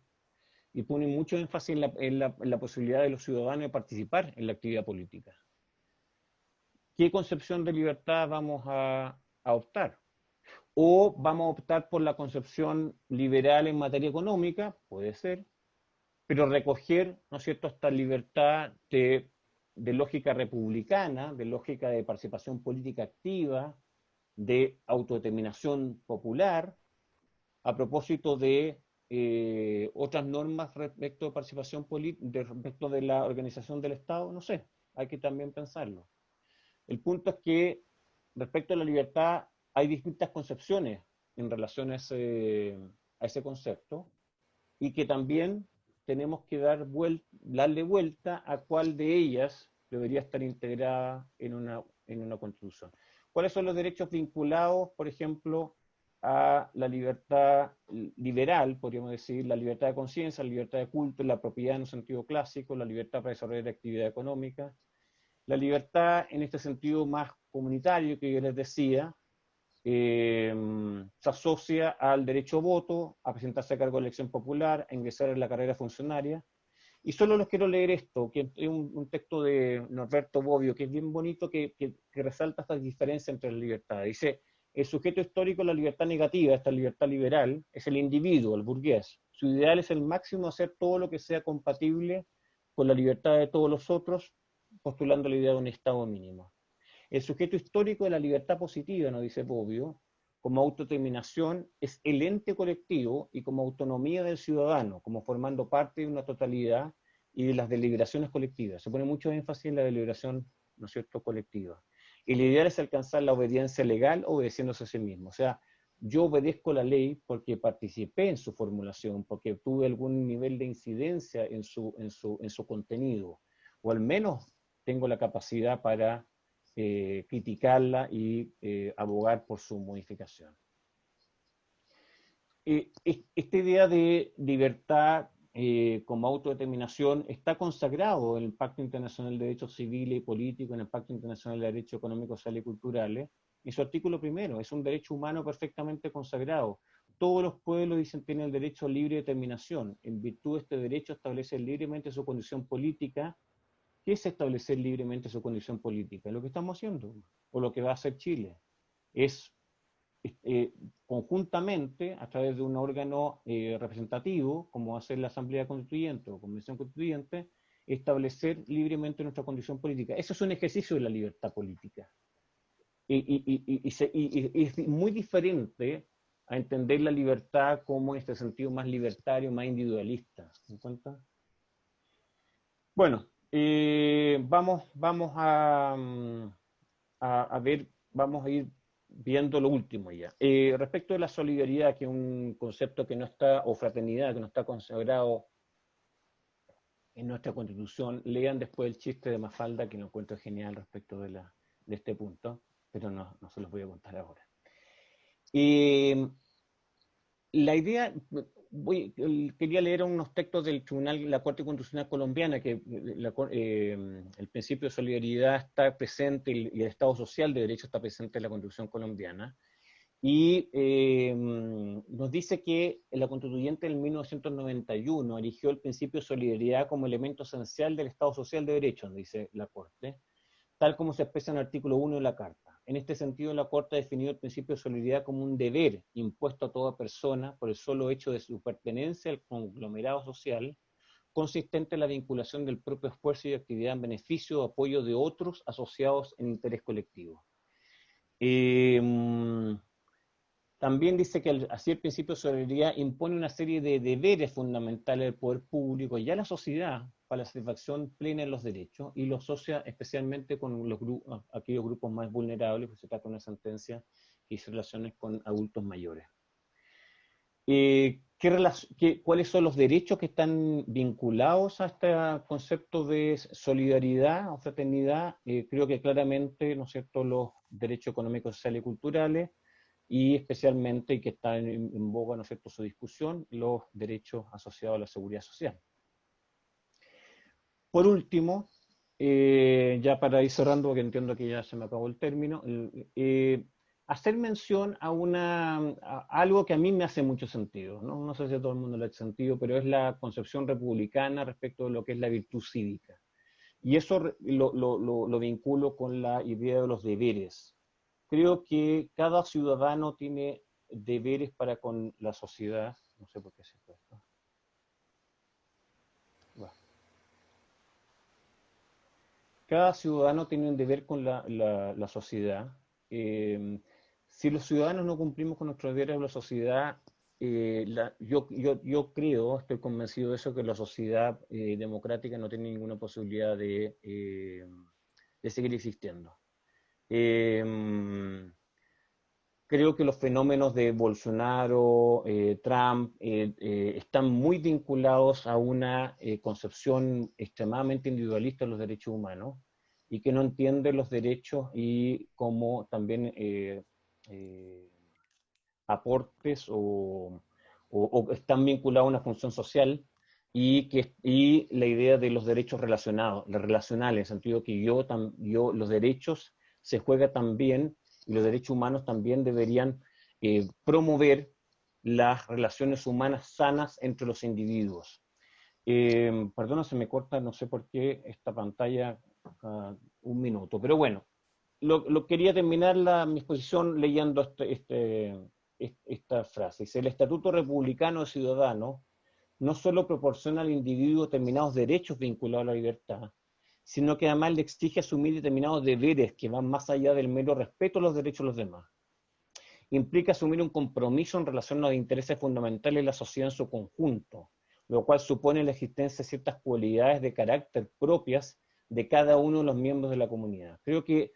y ponen mucho énfasis en la posibilidad de los ciudadanos de participar en la actividad política. ¿Qué concepción de libertad vamos a optar? O vamos a optar por la concepción liberal en materia económica, puede ser, pero recoger, ¿no es cierto?, esta libertad de lógica republicana, de lógica de participación política activa, de autodeterminación popular, a propósito de otras normas respecto de participación política, respecto de la organización del Estado, no sé, hay que también pensarlo. El punto es que respecto a la libertad hay distintas concepciones en relación a ese concepto, y que también tenemos que darle vuelta a cuál de ellas debería estar integrada en una constitución. ¿Cuáles son los derechos vinculados, por ejemplo, a la libertad liberal, podríamos decir, la libertad de conciencia, la libertad de culto, la propiedad en un sentido clásico, la libertad para desarrollar actividad económica, la libertad en este sentido más comunitario que yo les decía, se asocia al derecho a voto, a presentarse a cargo de elección popular, a ingresar en la carrera funcionaria. Y solo les quiero leer esto, que es un texto de Norberto Bobbio, que es bien bonito, que resalta esta diferencia entre las libertades. Dice, el sujeto histórico de la libertad negativa, esta libertad liberal, es el individuo, el burgués. Su ideal es el máximo hacer todo lo que sea compatible con la libertad de todos los otros, postulando la idea de un Estado mínimo. El sujeto histórico de la libertad positiva, nos dice Bobbio, como autodeterminación, es el ente colectivo y como autonomía del ciudadano, como formando parte de una totalidad y de las deliberaciones colectivas. Se pone mucho énfasis en la deliberación, ¿no es cierto?, colectiva. Y la idea es alcanzar la obediencia legal obedeciéndose a sí mismo. O sea, yo obedezco la ley porque participé en su formulación, porque tuve algún nivel de incidencia en su contenido, o al menos tengo la capacidad para criticarla y abogar por su modificación. Esta idea de libertad como autodeterminación está consagrado en el Pacto Internacional de Derechos Civiles y Políticos, en el Pacto Internacional de Derechos Económicos, Sociales y Culturales. En su artículo primero, es un derecho humano perfectamente consagrado. Todos los pueblos, dicen, tienen el derecho a libre determinación. En virtud de este derecho establecen libremente su condición política. ¿Qué es establecer libremente su condición política? Lo que estamos haciendo, o lo que va a hacer Chile, es conjuntamente, a través de un órgano representativo, como va a ser la Asamblea Constituyente o Convención Constituyente, establecer libremente nuestra condición política. Eso es un ejercicio de la libertad política. Y es muy diferente a entender la libertad como en este sentido más libertario, más individualista. ¿Me cuenta? Bueno, vamos a ver, vamos a ir viendo lo último ya. Respecto de la solidaridad, que es un concepto que no está, o fraternidad, que no está consagrado en nuestra Constitución, lean después el chiste de Mafalda, que lo encuentro genial respecto de este punto, pero no se los voy a contar ahora. La idea, quería leer unos textos del Tribunal, la Corte Constitucional Colombiana, que el principio de solidaridad está presente y el Estado Social de Derecho está presente en la Constitución colombiana, y nos dice que la Constituyente en 1991 erigió el principio de solidaridad como elemento esencial del Estado Social de Derecho, dice la Corte, tal como se expresa en el artículo 1 de la Carta. En este sentido, la Corte ha definido el principio de solidaridad como un deber impuesto a toda persona por el solo hecho de su pertenencia al conglomerado social, consistente en la vinculación del propio esfuerzo y actividad en beneficio o apoyo de otros asociados en interés colectivo. También dice que así el principio de solidaridad impone una serie de deberes fundamentales del poder público y a la sociedad para la satisfacción plena de los derechos, y lo asocia especialmente con aquellos grupos más vulnerables, pues se trata de una sentencia que hizo relaciones con adultos mayores. ¿Cuáles son los derechos que están vinculados a este concepto de solidaridad o fraternidad? Creo que claramente, ¿no es cierto?, los derechos económicos, sociales y culturales, y especialmente, y que está en boga, ¿no es cierto?, su discusión, los derechos asociados a la seguridad social. Por último, ya para ir cerrando, porque entiendo que ya se me acabó el término, hacer mención a algo que a mí me hace mucho sentido, ¿no? No sé si a todo el mundo le hace sentido, pero es la concepción republicana respecto de lo que es la virtud cívica. Y eso lo vinculo con la idea de los deberes. Creo que cada ciudadano tiene deberes para con la sociedad. No sé por qué se fue esto. Bueno. Cada ciudadano tiene un deber con la sociedad. Si los ciudadanos no cumplimos con nuestros deberes de la sociedad, yo creo, estoy convencido de eso, que la sociedad democrática no tiene ninguna posibilidad de seguir existiendo. Creo que los fenómenos de Bolsonaro, Trump, están muy vinculados a una concepción extremadamente individualista de los derechos humanos y que no entiende los derechos y como también aportes o están vinculados a una función social y la idea de los derechos relacionales, en el sentido que los derechos se juega también y los derechos humanos también deberían promover las relaciones humanas sanas entre los individuos. Perdona, se me corta, no sé por qué esta pantalla, un minuto, pero bueno, quería terminar mi exposición leyendo esta frase. Dice: el Estatuto Republicano de Ciudadanos no solo proporciona al individuo determinados derechos vinculados a la libertad, sino que además le exige asumir determinados deberes que van más allá del mero respeto a los derechos de los demás. Implica asumir un compromiso en relación a los intereses fundamentales de la sociedad en su conjunto, lo cual supone la existencia de ciertas cualidades de carácter propias de cada uno de los miembros de la comunidad. Creo que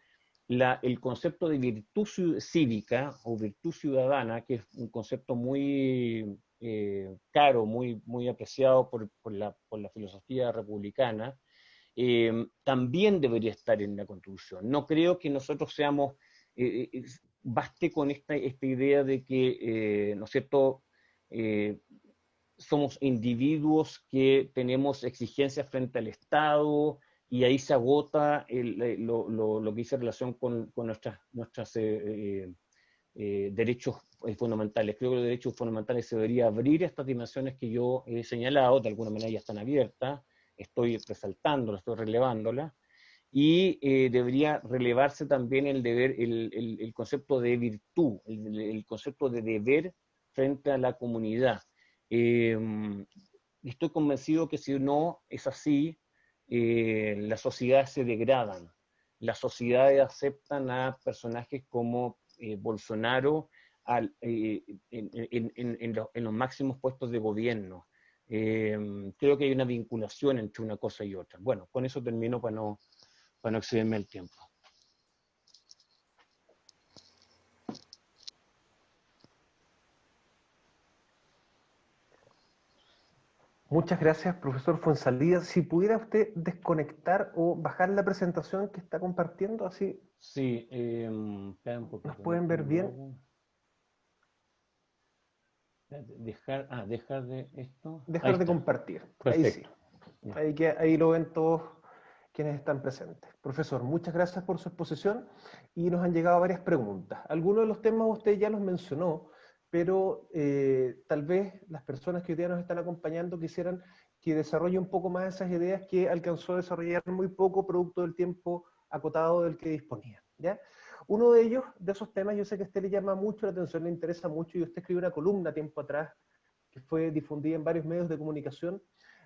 el concepto de virtud cívica o virtud ciudadana, que es un concepto muy caro, muy apreciado por la filosofía republicana, también debería estar en la Constitución. No creo que nosotros seamos, baste con esta idea de que, ¿no es cierto?, somos individuos que tenemos exigencias frente al Estado y ahí se agota lo que dice relación con nuestros derechos fundamentales. Creo que los derechos fundamentales se debería abrir a estas dimensiones que yo he señalado, de alguna manera ya están abiertas, estoy resaltándolas, estoy relevándolas, y debería relevarse también el deber, el concepto de virtud, el concepto de deber frente a la comunidad. Estoy convencido que si no es así, las sociedades se degradan, las sociedades aceptan a personajes como Bolsonaro en los máximos puestos de gobierno. Creo que hay una vinculación entre una cosa y otra. Bueno, con eso termino para no excederme el tiempo. Muchas gracias, profesor Fuenzalida. Si pudiera usted desconectar o bajar la presentación que está compartiendo, así sí, un poquito, nos pueden ver bien. Dejar de esto. Dejar de compartir. Perfecto. Ahí sí. Ahí lo ven todos quienes están presentes. Profesor, muchas gracias por su exposición y nos han llegado varias preguntas. Algunos de los temas usted ya los mencionó, pero tal vez las personas que hoy día nos están acompañando quisieran que desarrolle un poco más esas ideas que alcanzó a desarrollar muy poco producto del tiempo acotado del que disponía, ¿ya? Uno de ellos, de esos temas, yo sé que a usted le llama mucho la atención, le interesa mucho, y usted escribió una columna tiempo atrás que fue difundida en varios medios de comunicación,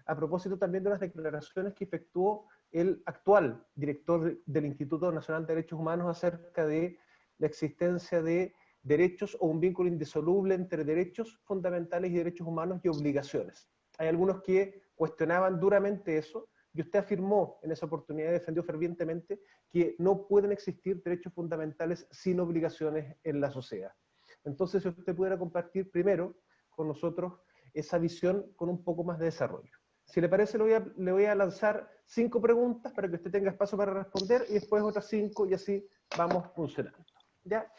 a propósito también de unas declaraciones que efectuó el actual director del Instituto Nacional de Derechos Humanos acerca de la existencia de derechos o un vínculo indisoluble entre derechos fundamentales y derechos humanos y obligaciones. Hay algunos que cuestionaban duramente eso, y usted afirmó en esa oportunidad, defendió fervientemente, que no pueden existir derechos fundamentales sin obligaciones en la sociedad. Entonces, si usted pudiera compartir primero con nosotros esa visión con un poco más de desarrollo. Si le parece, le voy a lanzar 5 preguntas para que usted tenga espacio para responder y después otras 5 y así vamos funcionando. ¿Ya?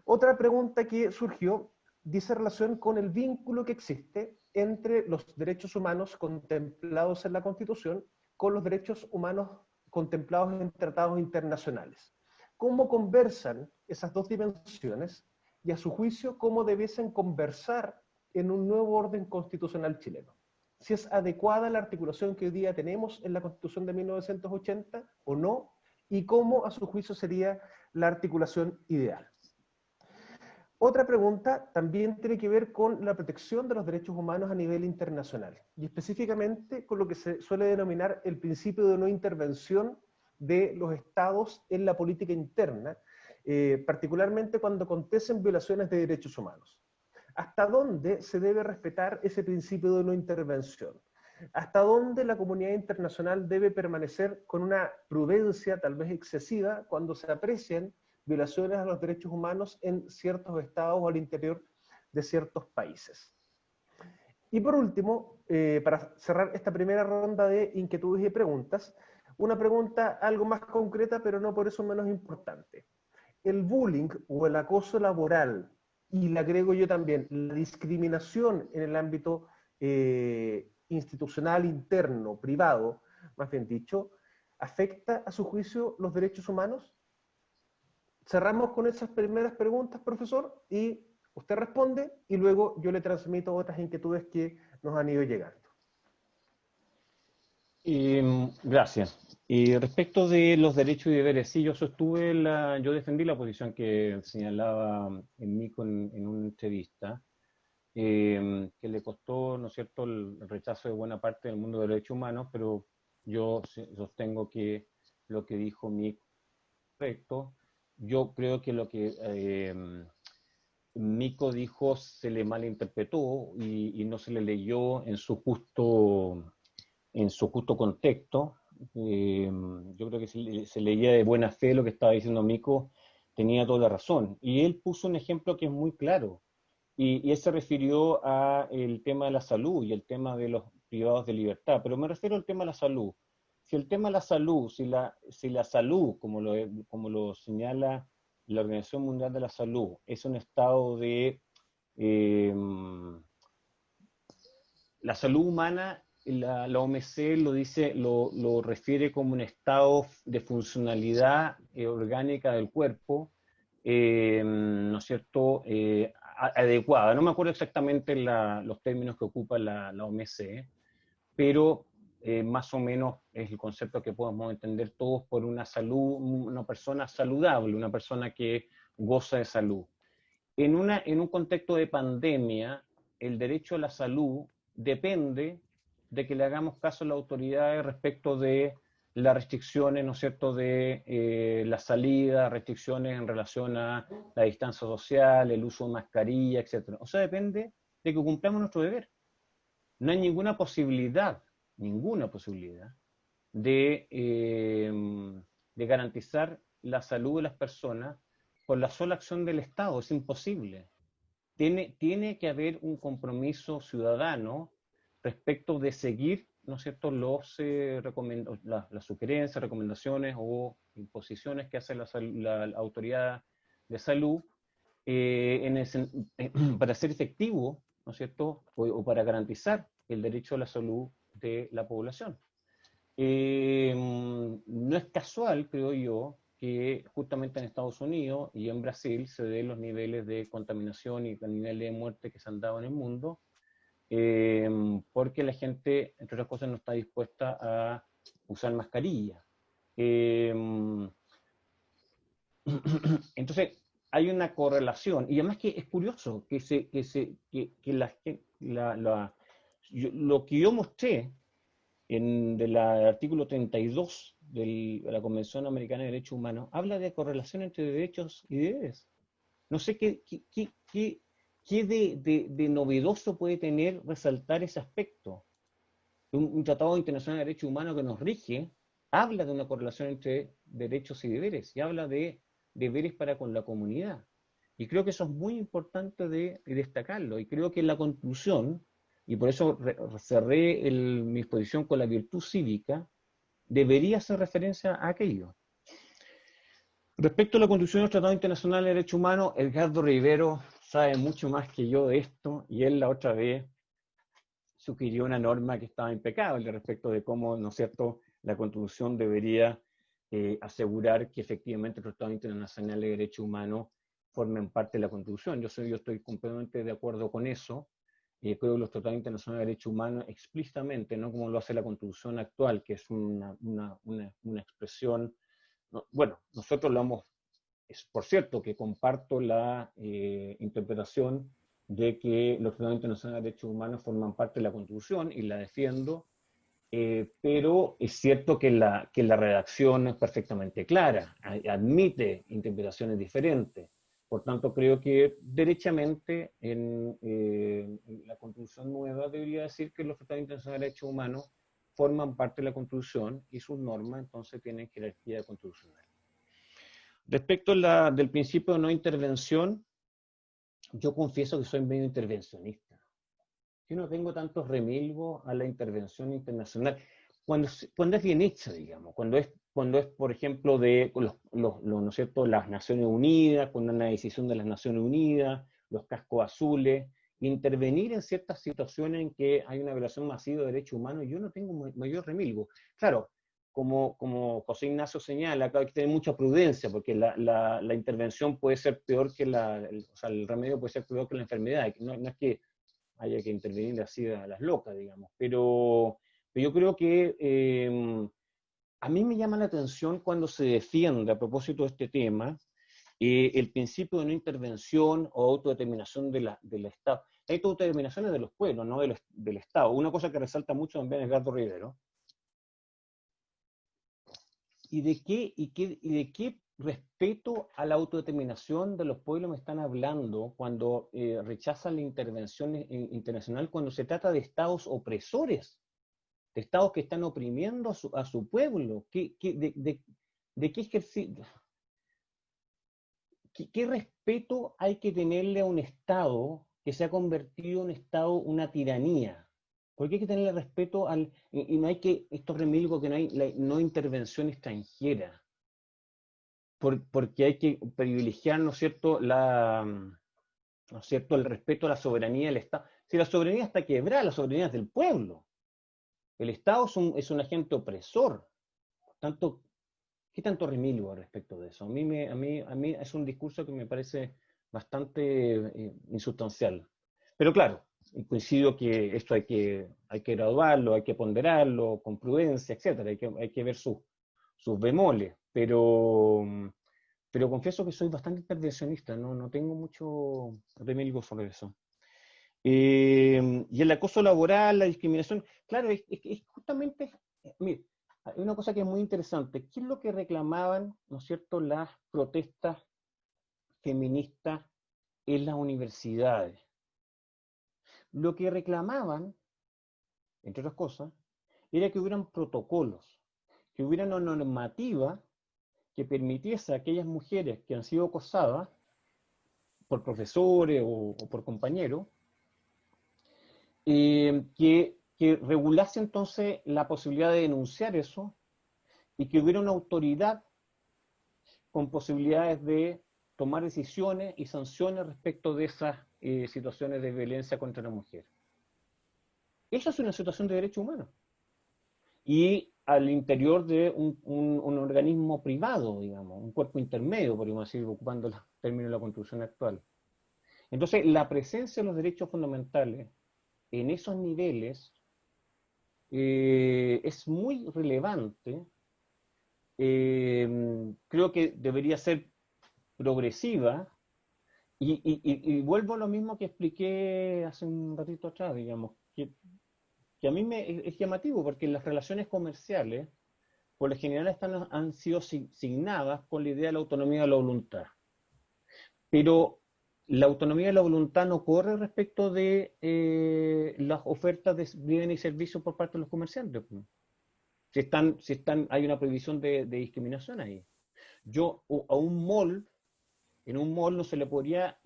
Otra pregunta que surgió dice relación con el vínculo que existe entre los derechos humanos contemplados en la Constitución con los derechos humanos contemplados en tratados internacionales. ¿Cómo conversan esas dos dimensiones y, a su juicio, cómo debiesen conversar en un nuevo orden constitucional chileno? Si es adecuada la articulación que hoy día tenemos en la Constitución de 1980 o no, y cómo, a su juicio, sería la articulación ideal. Otra pregunta también tiene que ver con la protección de los derechos humanos a nivel internacional, y específicamente con lo que se suele denominar el principio de no intervención de los estados en la política interna, particularmente cuando acontecen violaciones de derechos humanos. ¿Hasta dónde se debe respetar ese principio de no intervención? ¿Hasta dónde la comunidad internacional debe permanecer con una prudencia tal vez excesiva cuando se aprecien violaciones a los derechos humanos en ciertos estados o al interior de ciertos países? Y por último, para cerrar esta primera ronda de inquietudes y preguntas, una pregunta algo más concreta, pero no por eso menos importante. ¿El bullying o el acoso laboral, y le agrego yo también, la discriminación en el ámbito institucional, interno, privado, más bien dicho, afecta a su juicio los derechos humanos? Cerramos con esas primeras preguntas, profesor, y usted responde, y luego yo le transmito otras inquietudes que nos han ido llegando. Gracias. Y respecto de los derechos y deberes, sí, yo defendí la posición que señalaba en Mico en una entrevista, que le costó, ¿no es cierto?, el rechazo de buena parte del mundo de los derechos humanos, pero yo sostengo que lo que dijo Mico es correcto. Yo creo que lo que Mico dijo se le malinterpretó y no se le leyó en su justo contexto. Yo creo que si se leía de buena fe lo que estaba diciendo Mico, tenía toda la razón. Y él puso un ejemplo que es muy claro. Y él se refirió al tema de la salud y el tema de los privados de libertad. Pero me refiero al tema de la salud. Si el tema de la salud, si la salud, como lo señala la Organización Mundial de la Salud, es un estado de... la salud humana, la OMC lo dice, lo refiere como un estado de funcionalidad orgánica del cuerpo, ¿no es cierto?, adecuada. No me acuerdo exactamente los términos que ocupa la OMC, pero más o menos es el concepto que podemos entender todos por una salud, una persona saludable, una persona que goza de salud. En un contexto de pandemia, el derecho a la salud depende de que le hagamos caso a las autoridades respecto de las restricciones, ¿no es cierto?, de la salida, restricciones en relación a la distancia social, el uso de mascarilla, etc. O sea, depende de que cumplamos nuestro deber. No hay ninguna posibilidad de garantizar la salud de las personas por la sola acción del Estado. Es imposible. Tiene que haber un compromiso ciudadano respecto de seguir, ¿no es cierto?, las sugerencias, recomendaciones o imposiciones que hace la autoridad de salud para ser efectivo, ¿no es cierto?, o para garantizar el derecho a la salud de la población. No es casual, creo yo, que justamente en Estados Unidos y en Brasil se den los niveles de contaminación y los niveles de muerte que se han dado en el mundo, porque la gente, entre otras cosas, no está dispuesta a usar mascarilla. Entonces, hay una correlación, y además que es curioso lo que yo mostré del artículo 32 de la Convención Americana de Derechos Humanos habla de correlación entre derechos y deberes. No sé qué de novedoso puede tener resaltar ese aspecto. Un tratado internacional de derechos humanos que nos rige habla de una correlación entre derechos y deberes y habla de deberes para con la comunidad. Y creo que eso es muy importante de destacarlo. Y creo que en la conclusión, y por eso cerré mi exposición con la virtud cívica, debería hacer referencia a aquello. Respecto a la Constitución y los tratados internacionales de derechos humanos, Edgardo Rivero sabe mucho más que yo de esto, y él la otra vez sugirió una norma que estaba impecable respecto de cómo, ¿no es cierto?, la Constitución debería asegurar que efectivamente los tratados internacionales de derechos humanos formen parte de la Constitución. Yo estoy completamente de acuerdo con eso. Creo que los tratados internacionales de derechos humanos explícitamente, no como lo hace la Constitución actual, que es una expresión, no, bueno, nosotros lo hemos, es por cierto que comparto la interpretación de que los tratados internacionales de derechos humanos forman parte de la Constitución y la defiendo, pero es cierto que la redacción es perfectamente clara, admite interpretaciones diferentes. Por tanto, creo que derechamente en la Constitución nueva debería decir que los tratados internacionales de derechos humanos forman parte de la Constitución y sus normas entonces tienen jerarquía constitucional. Respecto del principio de no intervención, yo confieso que soy medio intervencionista. Yo no tengo tantos remilgos a la intervención internacional. Cuando es bien hecha, digamos, cuando es por ejemplo, de ¿no es cierto?, las Naciones Unidas, cuando hay una decisión de las Naciones Unidas, los cascos azules, intervenir en ciertas situaciones en que hay una violación masiva de derechos humanos, yo no tengo mayor remilgo. Claro, como José Ignacio señala, hay que tener mucha prudencia, porque la intervención puede ser peor que o sea, el remedio puede ser peor que la enfermedad. No es que haya que intervenir así a las locas, digamos. Pero yo creo que a mí me llama la atención cuando se defiende, a propósito de este tema, el principio de no intervención o autodeterminación del Estado. La autodeterminación es de los pueblos, no del Estado. Una cosa que resalta mucho también Edgardo Rivero. ¿Y de qué respeto a la autodeterminación de los pueblos me están hablando cuando rechazan la intervención internacional, cuando se trata de estados opresores, de estados que están oprimiendo a su pueblo? ¿De qué ejercicio? ¿Qué respeto hay que tenerle a un Estado que se ha convertido en un Estado, una tiranía? Porque hay que tenerle respeto y no hay que, esto remilgo que no hay no intervención extranjera. Porque hay que privilegiar, ¿no es cierto?, ¿no es cierto?, el respeto a la soberanía del Estado. Si la soberanía está quebrada, la soberanía es del pueblo. El Estado es un agente opresor. Por tanto, ¿qué tanto remilgo respecto de eso? A mí es un discurso que me parece bastante insustancial. Pero claro, coincido que esto hay que graduarlo, hay que ponderarlo con prudencia, etcétera. Hay que ver sus bemoles. Pero confieso que soy bastante intervencionista, no tengo mucho remilgo sobre eso. Y el acoso laboral, la discriminación, claro, es justamente, mire, hay una cosa que es muy interesante. ¿Qué es lo que reclamaban, no es cierto?, las protestas feministas en las universidades? Lo que reclamaban, entre otras cosas, era que hubieran protocolos, que hubiera una normativa que permitiese a aquellas mujeres que han sido acosadas por profesores o por compañeros, que regulase entonces la posibilidad de denunciar eso y que hubiera una autoridad con posibilidades de tomar decisiones y sanciones respecto de esas situaciones de violencia contra la mujer. Eso es una situación de derecho humano. Y al interior de un organismo privado, digamos, un cuerpo intermedio, podríamos decir, ocupando el término de la Constitución actual. Entonces, la presencia de los derechos fundamentales en esos niveles es muy relevante. Creo que debería ser progresiva y vuelvo a lo mismo que expliqué hace un ratito atrás, digamos, que a mí es llamativo porque las relaciones comerciales por lo general han sido signadas con la idea de la autonomía de la voluntad. Pero la autonomía de la voluntad no corre respecto de las ofertas de bienes y servicios por parte de los comerciantes. Hay una prohibición de discriminación ahí. En un mall no se le podría,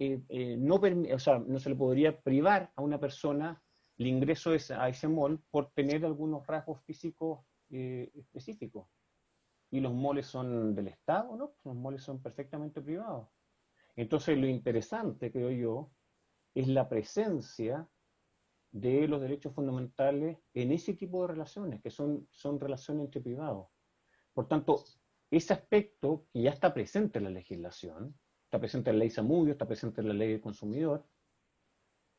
o sea, no se le podría privar a una persona el ingreso a ese mall por tener algunos rasgos físicos específicos. y los moles son del Estado, ¿no? Los moles son perfectamente privados. Entonces lo interesante, creo yo, es la presencia de los derechos fundamentales en ese tipo de relaciones, que son relaciones entre privados. Por tanto, ese aspecto que ya está presente en la legislación, está presente en la ley Zamudio, está presente en la ley del consumidor,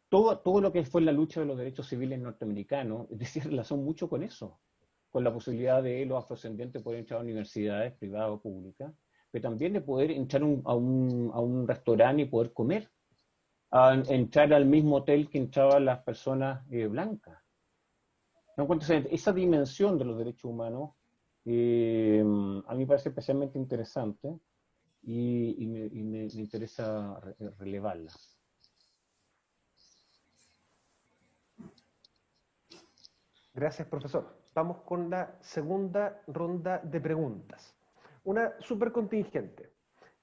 todo lo que fue la lucha de los derechos civiles norteamericanos, es decir, relación mucho con eso, con la posibilidad de los afrodescendientes poder entrar a universidades privadas o públicas, pero también de poder entrar a un restaurante y poder comer, a entrar al mismo hotel que entraban las personas blancas. ¿No? Entonces, esa dimensión de los derechos humanos a mí me parece especialmente interesante me interesa relevarla. Gracias, profesor. Vamos con la segunda ronda de preguntas. Una súper contingente.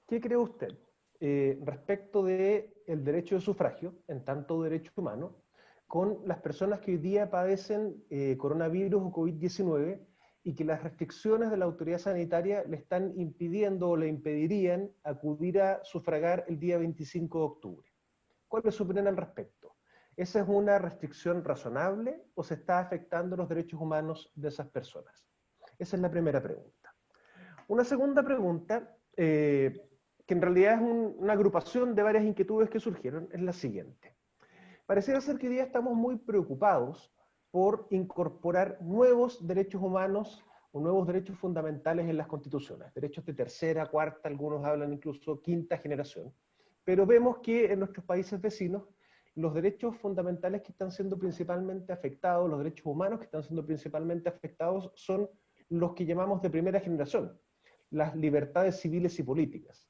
¿Qué cree usted respecto del derecho de sufragio, en tanto derecho humano, con las personas que hoy día padecen coronavirus o COVID-19 y que las restricciones de la autoridad sanitaria le están impidiendo o le impedirían acudir a sufragar el día 25 de octubre? ¿Cuál es su opinión al respecto? ¿Esa es una restricción razonable o se está afectando los derechos humanos de esas personas? Esa es la primera pregunta. Una segunda pregunta, que en realidad es una agrupación de varias inquietudes que surgieron, es la siguiente. Pareciera ser que hoy día estamos muy preocupados por incorporar nuevos derechos humanos o nuevos derechos fundamentales en las constituciones, derechos de tercera, cuarta, algunos hablan incluso quinta generación, pero vemos que en nuestros países vecinos los derechos fundamentales que están siendo principalmente afectados, los derechos humanos que están siendo principalmente afectados son los que llamamos de primera generación, las libertades civiles y políticas.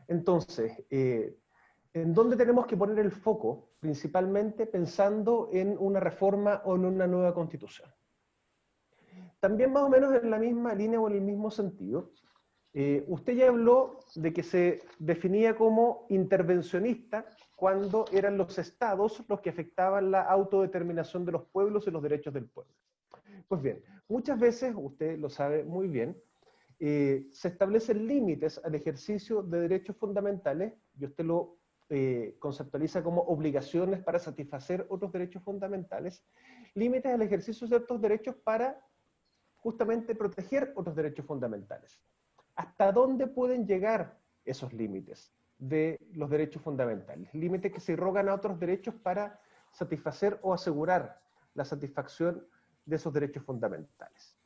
Entonces, ¿en dónde tenemos que poner el foco? Principalmente pensando en una reforma o en una nueva constitución. También más o menos en la misma línea o en el mismo sentido, usted ya habló de que se definía como intervencionista cuando eran los estados los que afectaban la autodeterminación de los pueblos y los derechos del pueblo. Pues bien, muchas veces, usted lo sabe muy bien, se establecen límites al ejercicio de derechos fundamentales, y usted lo conceptualiza como obligaciones para satisfacer otros derechos fundamentales, límites al ejercicio de ciertos derechos para justamente proteger otros derechos fundamentales. ¿Hasta dónde pueden llegar esos límites de los derechos fundamentales? Límites que se irrogan a otros derechos para satisfacer o asegurar la satisfacción de esos derechos fundamentales.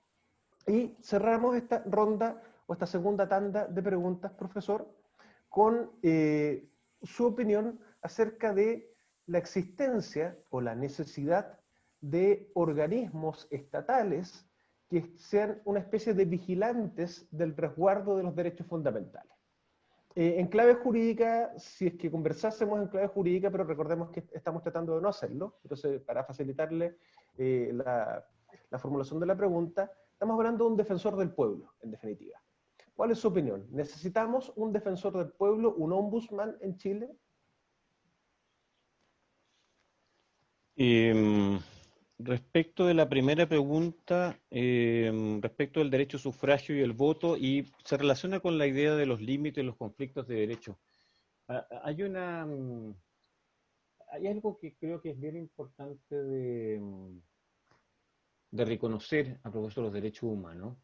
Y cerramos esta ronda o esta segunda tanda de preguntas, profesor, con su opinión acerca de la existencia o la necesidad de organismos estatales que sean una especie de vigilantes del resguardo de los derechos fundamentales. En clave jurídica, si es que conversásemos en clave jurídica, pero recordemos que estamos tratando de no hacerlo, entonces para facilitarle la formulación de la pregunta, estamos hablando de un defensor del pueblo, en definitiva. ¿Cuál es su opinión? ¿Necesitamos un defensor del pueblo, un ombudsman en Chile? Respecto de la primera pregunta, respecto del derecho a sufragio y el voto, y se relaciona con la idea de los límites y los conflictos de derecho. Hay hay algo que creo que es bien importante de reconocer a propósito de los derechos humanos,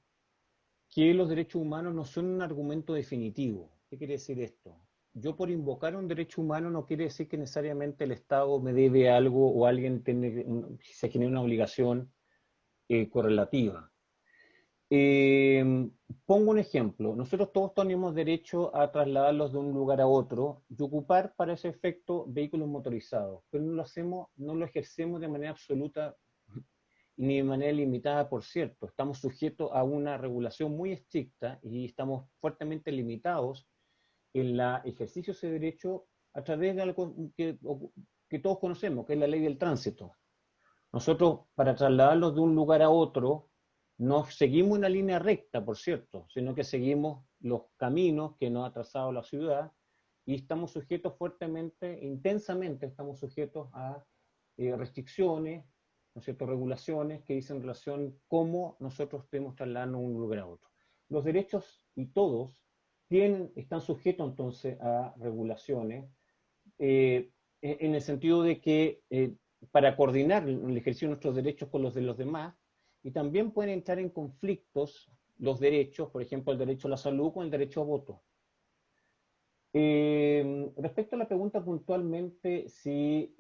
que los derechos humanos no son un argumento definitivo. ¿Qué quiere decir esto? Yo por invocar un derecho humano no quiere decir que necesariamente el Estado me debe algo o alguien se genera una obligación correlativa. Pongo un ejemplo. Nosotros todos tenemos derecho a trasladarlos de un lugar a otro y ocupar para ese efecto vehículos motorizados, pero no lo hacemos, no lo ejercemos de manera absoluta ni de manera limitada, por cierto. Estamos sujetos a una regulación muy estricta y estamos fuertemente limitados en el ejercicio de ese derecho a través de algo que todos conocemos, que es la ley del tránsito. Nosotros, para trasladarlos de un lugar a otro, no seguimos una línea recta, por cierto, sino que seguimos los caminos que nos ha trazado la ciudad y estamos sujetos fuertemente, intensamente, estamos sujetos a restricciones, ¿no es cierto?, regulaciones que dicen en relación cómo nosotros debemos trasladarnos de un lugar a otro. los derechos y todos están sujetos entonces a regulaciones, en el sentido de que para coordinar el ejercicio de nuestros derechos con los de los demás, y también pueden entrar en conflictos los derechos, por ejemplo, el derecho a la salud con el derecho a voto. Respecto a la pregunta puntualmente, si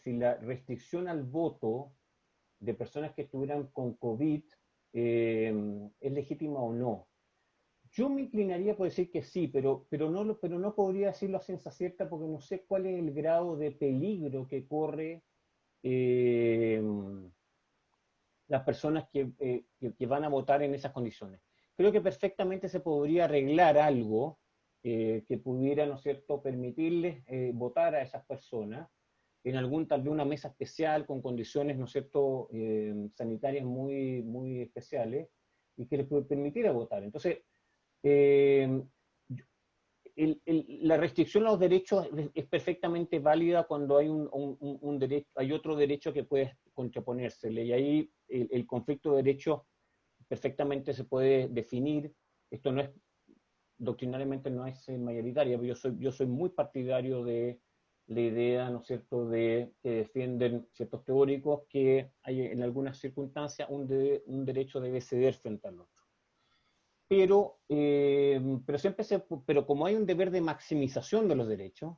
la restricción al voto de personas que estuvieran con COVID es legítima o no. Yo me inclinaría por decir que sí, pero no podría decirlo a ciencia cierta porque no sé cuál es el grado de peligro que corre las personas que van a votar en esas condiciones. Creo que perfectamente se podría arreglar algo que pudiera, ¿no es cierto?, permitirles votar a esas personas en tal vez una mesa especial con condiciones, ¿no es cierto?, sanitarias muy, muy especiales y que les permitiera votar. Entonces, la restricción a los derechos es perfectamente válida cuando hay un derecho, hay otro derecho que puede contraponérsele, y ahí el conflicto de derechos perfectamente se puede definir. Esto no es, doctrinariamente no es mayoritaria, pero yo soy muy partidario de la idea, ¿no es cierto?, que defienden ciertos teóricos que hay en algunas circunstancias un derecho debe ceder frente al otro. Pero como hay un deber de maximización de los derechos,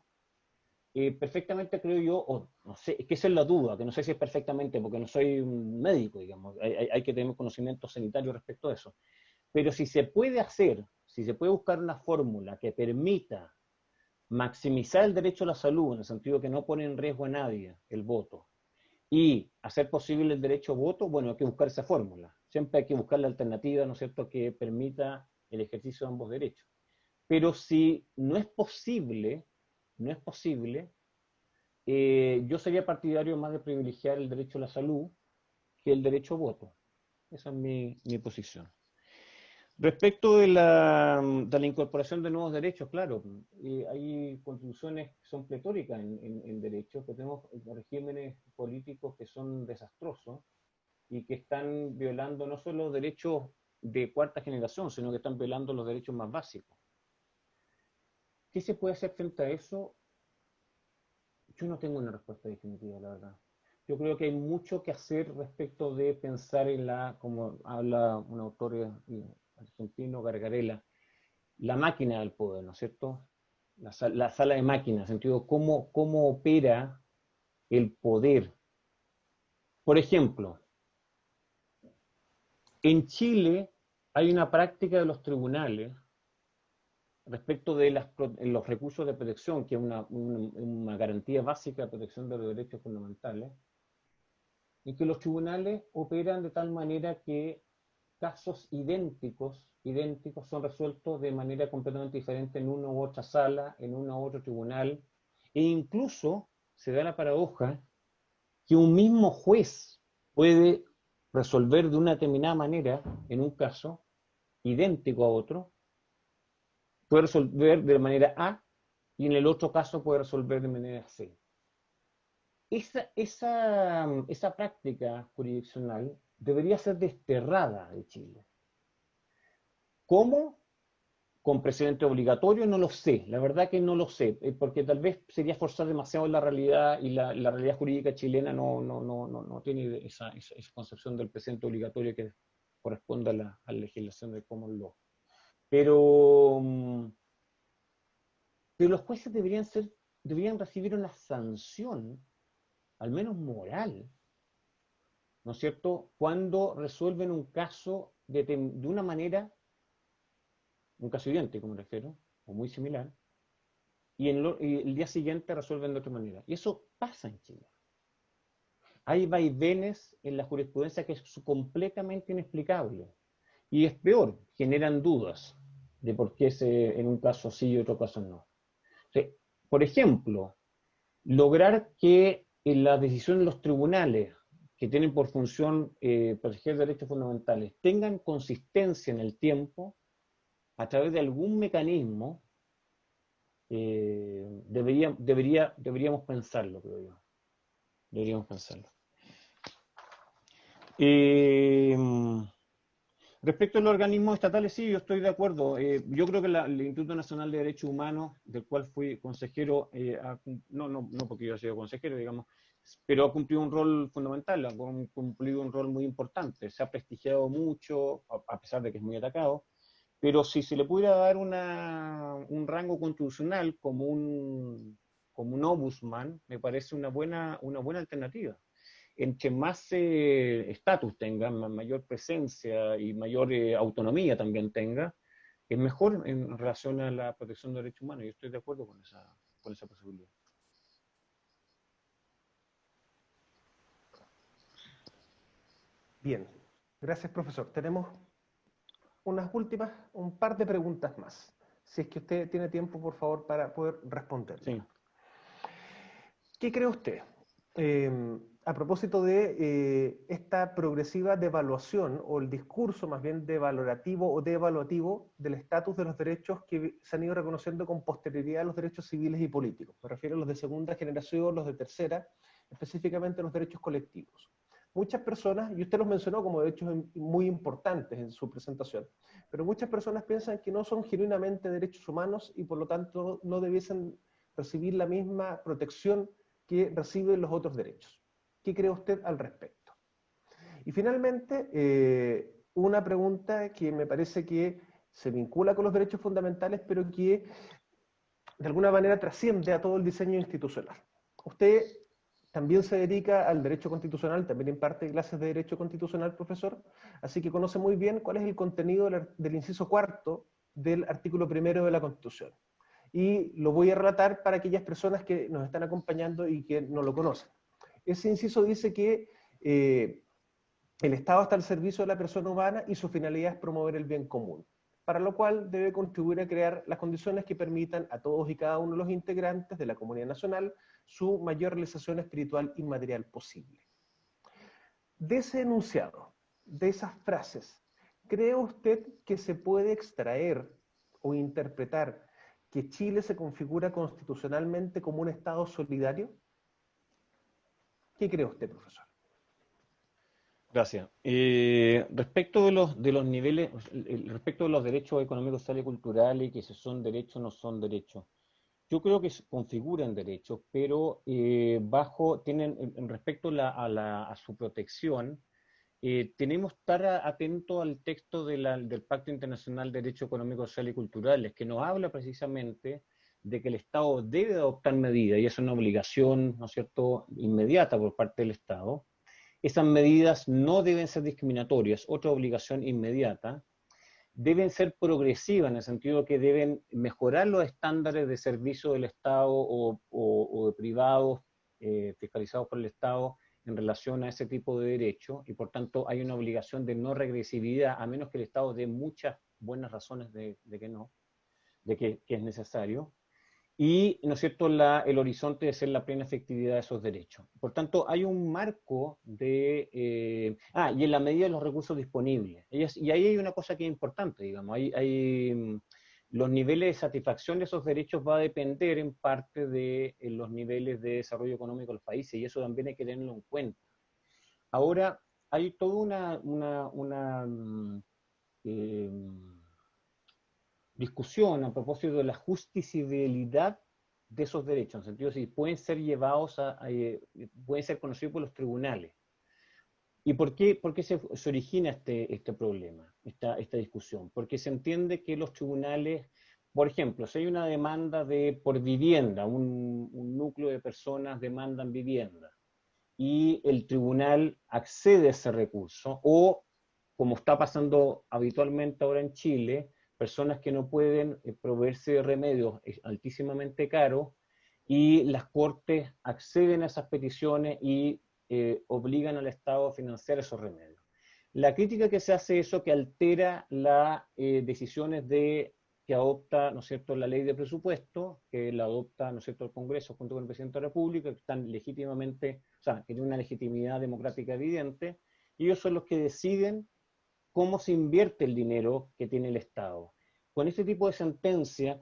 perfectamente creo yo, o no sé, es que esa es la duda, que no sé si es perfectamente, porque no soy un médico, digamos, hay que tener conocimiento sanitario respecto a eso. Pero si se puede hacer, si se puede buscar una fórmula que permita maximizar el derecho a la salud, en el sentido que no pone en riesgo a nadie el voto, y hacer posible el derecho a voto, bueno, hay que buscar esa fórmula. Siempre hay que buscar la alternativa, ¿no es cierto?, que permita el ejercicio de ambos derechos. Pero si no es posible, yo sería partidario más de privilegiar el derecho a la salud que el derecho a voto. Esa es mi posición. Respecto de la incorporación de nuevos derechos, claro, hay contribuciones que son pletóricas en derechos, que tenemos regímenes políticos que son desastrosos y que están violando no solo los derechos de cuarta generación, sino que están violando los derechos más básicos. ¿Qué se puede hacer frente a eso? Yo no tengo una respuesta definitiva, la verdad. Yo creo que hay mucho que hacer respecto de pensar en como habla un autor argentino, Gargarella, la máquina del poder, ¿no es cierto? La sala de máquinas, en el sentido de cómo opera el poder. Por ejemplo, en Chile hay una práctica de los tribunales respecto de los recursos de protección, que es una garantía básica de protección de los derechos fundamentales, y que los tribunales operan de tal manera que casos idénticos son resueltos de manera completamente diferente en una u otra sala, en uno u otro tribunal, e incluso se da la paradoja que un mismo juez puede resolver de una determinada manera en un caso idéntico a otro, puede resolver de manera A y en el otro caso puede resolver de manera C. Esa práctica jurisdiccional debería ser desterrada de Chile. ¿Cómo? ¿Con precedente obligatorio? No lo sé, la verdad que no lo sé, porque tal vez sería forzar demasiado la realidad y la realidad jurídica chilena no tiene esa concepción del precedente obligatorio que corresponde a la legislación de common law. Pero los jueces deberían recibir una sanción, al menos moral, ¿no es cierto?, cuando resuelven un caso de una manera, un caso idéntico me refiero, o muy similar, y el día siguiente resuelven de otra manera. Y eso pasa en Chile. Hay vaivenes en la jurisprudencia que es completamente inexplicable. Y es peor, generan dudas de por qué en un caso sí y otro caso no. O sea, por ejemplo, lograr que en la decisión de los tribunales, que tienen por función proteger derechos fundamentales, tengan consistencia en el tiempo a través de algún mecanismo, deberíamos pensarlo, creo yo. Deberíamos pensarlo. Respecto a los organismos estatales, sí, yo estoy de acuerdo. Yo creo que el Instituto Nacional de Derechos Humanos, del cual fui consejero, no porque yo he sido consejero, digamos, pero ha cumplido un rol fundamental, ha cumplido un rol muy importante. Se ha prestigiado mucho, a pesar de que es muy atacado, pero si se le pudiera dar un rango constitucional como un ombudsman, me parece una buena alternativa. Entre más estatus tenga, mayor presencia y mayor autonomía también tenga, es mejor en relación a la protección de derechos humanos. Yo estoy de acuerdo con esa posibilidad. Bien, gracias profesor. Tenemos un par de preguntas más. Si es que usted tiene tiempo, por favor, para poder responderlas. Sí. ¿Qué cree usted? A propósito de esta progresiva devaluación, o el discurso más bien devalorativo o devaluativo del estatus de los derechos que se han ido reconociendo con posterioridad a los derechos civiles y políticos. Me refiero a los de segunda generación, los de tercera, específicamente los derechos colectivos. Muchas personas, y usted los mencionó como derechos muy importantes en su presentación, pero muchas personas piensan que no son genuinamente derechos humanos y por lo tanto no debiesen recibir la misma protección que reciben los otros derechos. ¿Qué cree usted al respecto? Y finalmente, una pregunta que me parece que se vincula con los derechos fundamentales, pero que de alguna manera trasciende a todo el diseño institucional. Usted también se dedica al derecho constitucional, también imparte clases de derecho constitucional, profesor, así que conoce muy bien cuál es el contenido del inciso cuarto del artículo primero de la Constitución. Y lo voy a relatar para aquellas personas que nos están acompañando y que no lo conocen. Ese inciso dice que el Estado está al servicio de la persona humana y su finalidad es promover el bien común, para lo cual debe contribuir a crear las condiciones que permitan a todos y cada uno de los integrantes de la comunidad nacional su mayor realización espiritual y material posible. De ese enunciado, de esas frases, ¿cree usted que se puede extraer o interpretar que Chile se configura constitucionalmente como un Estado solidario? ¿Qué cree usted, profesor? Gracias. Respecto de los niveles, respecto de los derechos económicos, sociales y culturales, que si son derechos o no son derechos, yo creo que se configuran derechos, pero respecto a su protección, tenemos que estar atentos al texto del Pacto Internacional de Derechos Económicos, Sociales y Culturales, que nos habla precisamente de que el Estado debe adoptar medidas, y es una obligación, ¿no es cierto?, inmediata por parte del Estado. Esas medidas no deben ser discriminatorias, otra obligación inmediata. Deben ser progresivas en el sentido que deben mejorar los estándares de servicio del Estado o de privados fiscalizados por el Estado en relación a ese tipo de derechos, y por tanto hay una obligación de no regresividad, a menos que el Estado dé muchas buenas razones de que no, de que es necesario. Y, ¿no es cierto?, el horizonte de ser la plena efectividad de esos derechos. Por tanto, hay un marco y en la medida de los recursos disponibles. Y ahí hay una cosa que es importante, digamos, los niveles de satisfacción de esos derechos va a depender en parte de los niveles de desarrollo económico de los países, y eso también hay que tenerlo en cuenta. Ahora, hay toda discusión a propósito de la justiciabilidad de esos derechos, en el sentido de si pueden ser llevados pueden ser conocidos por los tribunales. ¿Y por qué se origina este problema, esta discusión? Porque se entiende que los tribunales, por ejemplo, si hay una demanda por vivienda, un núcleo de personas demandan vivienda, y el tribunal accede a ese recurso, o, como está pasando habitualmente ahora en Chile, personas que no pueden proveerse de remedios altísimamente caros, y las cortes acceden a esas peticiones y obligan al Estado a financiar esos remedios. La crítica que se hace es eso, que altera las decisiones que adopta, ¿no es cierto?, la ley de presupuesto, que la adopta, ¿no es cierto?, el Congreso junto con el Presidente de la República, que están legítimamente, o sea, que tienen una legitimidad democrática evidente, y ellos son los que deciden cómo se invierte el dinero que tiene el Estado. Con este tipo de sentencias,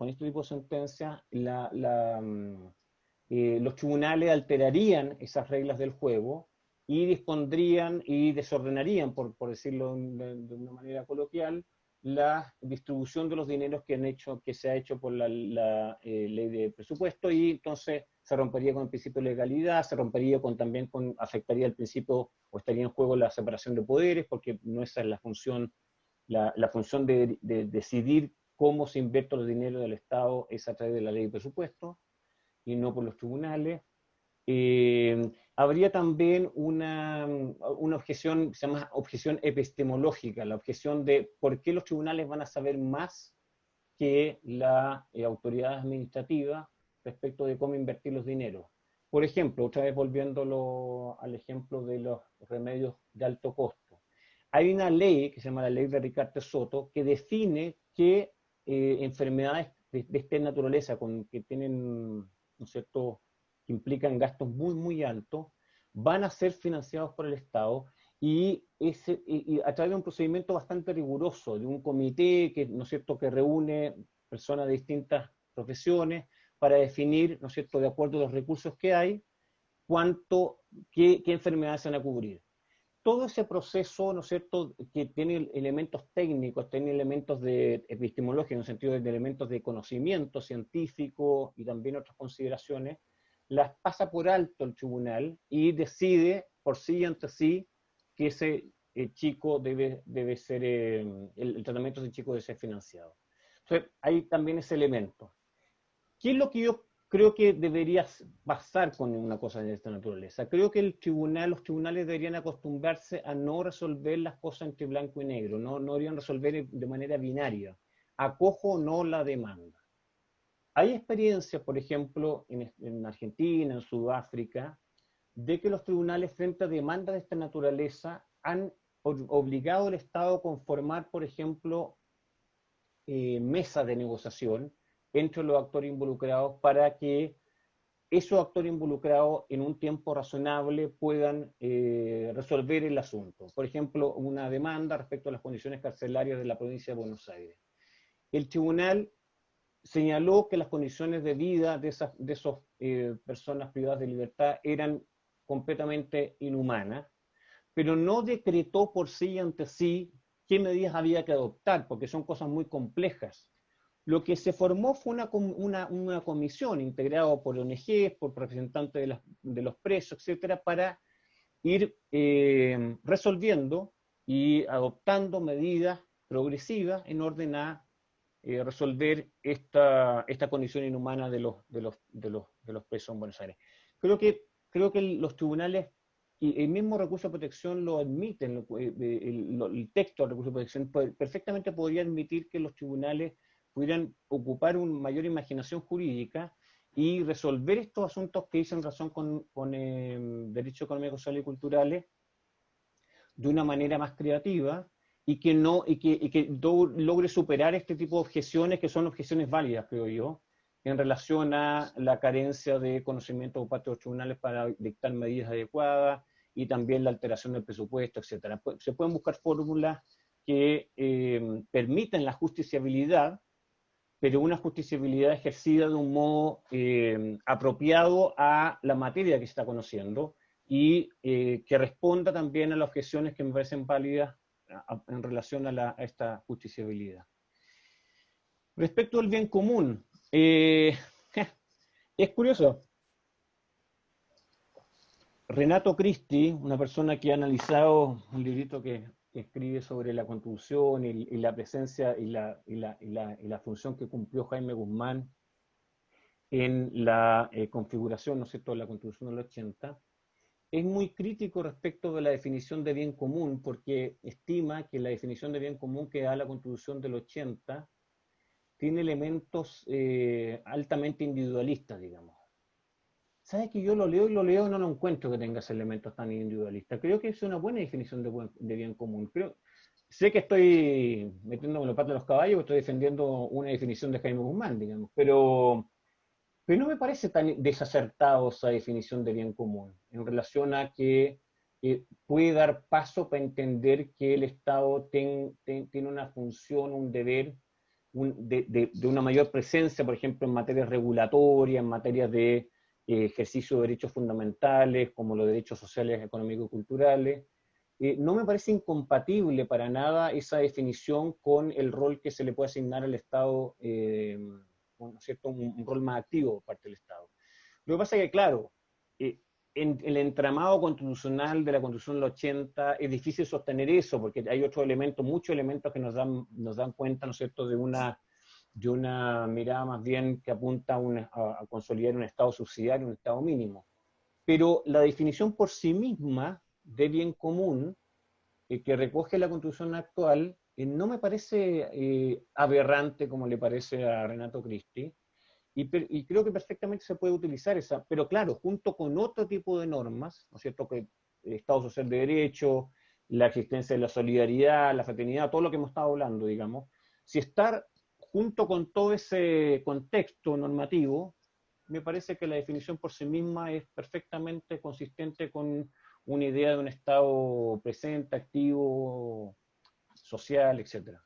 los tribunales alterarían esas reglas del juego y dispondrían y desordenarían, por decirlo de una manera coloquial, la distribución de los dineros que se ha hecho por la ley de presupuesto, y entonces se rompería con el principio de legalidad, se rompería afectaría el principio, o estaría en juego la separación de poderes, porque no esa es la función, la función de decidir cómo se invierte los dineros del Estado es a través de la ley de presupuesto y no por los tribunales. Habría también una objeción, se llama objeción epistemológica, la objeción de por qué los tribunales van a saber más que la autoridad administrativa respecto de cómo invertir los dineros. Por ejemplo, otra vez volviéndolo al ejemplo de los remedios de alto costo. Hay una ley que se llama la ley de Ricardo Soto que define que enfermedades de esta naturaleza que tienen un cierto que implican gastos muy, muy altos, van a ser financiados por el Estado y a través de un procedimiento bastante riguroso, de un comité que, ¿no es cierto?, que reúne personas de distintas profesiones para definir, ¿no es cierto?, de acuerdo a los recursos que hay, qué enfermedades se van a cubrir. Todo ese proceso, ¿no es cierto?, que tiene elementos técnicos, tiene elementos de epistemología, en el sentido de elementos de conocimiento científico y también otras consideraciones, las pasa por alto el tribunal y decide por sí y ante sí que ese chico debe ser, el tratamiento de ese chico debe ser financiado. Entonces, hay también ese elemento. ¿Qué es lo que yo creo que debería pasar con una cosa de esta naturaleza? Creo que los tribunales deberían acostumbrarse a no resolver las cosas entre blanco y negro, no deberían resolver de manera binaria, acojo o no la demanda. Hay experiencias, por ejemplo, en Argentina, en Sudáfrica, de que los tribunales frente a demandas de esta naturaleza han obligado al Estado a conformar, por ejemplo, mesas de negociación entre los actores involucrados para que esos actores involucrados en un tiempo razonable puedan resolver el asunto. Por ejemplo, una demanda respecto a las condiciones carcelarias de la provincia de Buenos Aires. El tribunal señaló que las condiciones de vida de esas personas privadas de libertad eran completamente inhumanas, pero no decretó por sí y ante sí qué medidas había que adoptar, porque son cosas muy complejas. Lo que se formó fue una comisión integrada por ONGs, por representantes de los presos, etcétera, para ir resolviendo y adoptando medidas progresivas en orden a resolver esta condición inhumana de los presos en Buenos Aires. Creo que los tribunales y el mismo recurso de protección lo admiten, el texto del recurso de protección perfectamente podría admitir que los tribunales pudieran ocupar una mayor imaginación jurídica y resolver estos asuntos que dicen razón con derechos económicos, sociales y culturales de una manera más creativa, y que logre superar este tipo de objeciones, que son objeciones válidas, creo yo, en relación a la carencia de conocimiento por parte de los tribunales para dictar medidas adecuadas, y también la alteración del presupuesto, etc. Se pueden buscar fórmulas que permitan la justiciabilidad, pero una justiciabilidad ejercida de un modo apropiado a la materia que se está conociendo, y que responda también a las objeciones que me parecen válidas en relación a esta justiciabilidad. Respecto al bien común, es curioso. Renato Cristi, una persona que ha analizado un librito que escribe sobre la Constitución y la presencia y la función que cumplió Jaime Guzmán en la configuración, ¿no es cierto?, de la Constitución del 80, es muy crítico respecto de la definición de bien común, porque estima que la definición de bien común que da la Constitución del 80 tiene elementos altamente individualistas, digamos. ¿Sabes que yo lo leo y no lo encuentro que tenga esos elementos tan individualistas? Creo que es una buena definición de bien común. Sé que estoy metiéndome los patos de los caballos, estoy defendiendo una definición de Jaime Guzmán, digamos, pero no me parece tan desacertado esa definición de bien común en relación a que puede dar paso para entender que el Estado tiene una función, un deber de una mayor presencia, por ejemplo, en materia regulatoria, en materia de ejercicio de derechos fundamentales, como los derechos sociales, económicos y culturales. No me parece incompatible para nada esa definición con el rol que se le puede asignar al Estado, ¿no es cierto? Un rol más activo por parte del Estado. Lo que pasa es que, claro, en el entramado constitucional de la Constitución del 80 es difícil sostener eso, porque hay otros elementos, muchos elementos que nos dan cuenta, ¿no es cierto?, de una mirada más bien que apunta a consolidar un Estado subsidiario, un Estado mínimo. Pero la definición por sí misma de bien común que recoge la Constitución actual no me parece aberrante como le parece a Renato Cristi, y creo que perfectamente se puede utilizar esa, pero claro, junto con otro tipo de normas, ¿no es cierto?, que el Estado Social de Derecho, la existencia de la solidaridad, la fraternidad, todo lo que hemos estado hablando, digamos, si estar junto con todo ese contexto normativo, me parece que la definición por sí misma es perfectamente consistente con una idea de un Estado presente, activo, social, etcétera.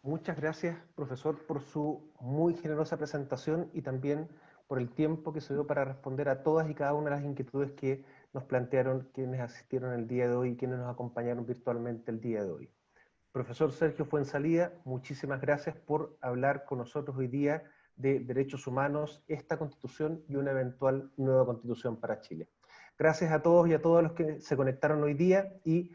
Muchas gracias, profesor, por su muy generosa presentación y también por el tiempo que se dio para responder a todas y cada una de las inquietudes que nos plantearon quienes asistieron el día de hoy y quienes nos acompañaron virtualmente el día de hoy. Profesor Sergio Fuenzalía, muchísimas gracias por hablar con nosotros hoy día de derechos humanos, esta Constitución y una eventual nueva Constitución para Chile. Gracias a todos y a todas los que se conectaron hoy día y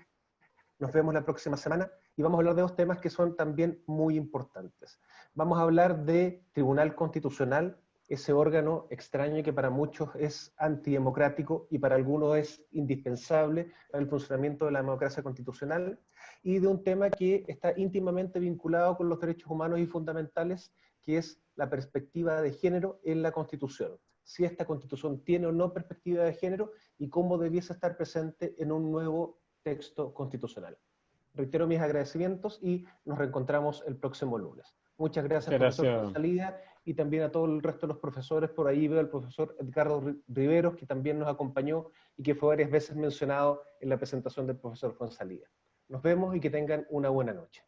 nos vemos la próxima semana y vamos a hablar de dos temas que son también muy importantes. Vamos a hablar de Tribunal Constitucional, ese órgano extraño que para muchos es antidemocrático y para algunos es indispensable para el funcionamiento de la democracia constitucional, y de un tema que está íntimamente vinculado con los derechos humanos y fundamentales, que es la perspectiva de género en la Constitución. Si esta Constitución tiene o no perspectiva de género y cómo debiese estar presente en un nuevo texto constitucional. Reitero mis agradecimientos y nos reencontramos el próximo lunes. Muchas gracias, Muchas profesor gracias. Fuenzalía, y también a todo el resto de los profesores. Por ahí veo al profesor Edgardo Riveros, que también nos acompañó y que fue varias veces mencionado en la presentación del profesor Fuenzalía. Nos vemos y que tengan una buena noche.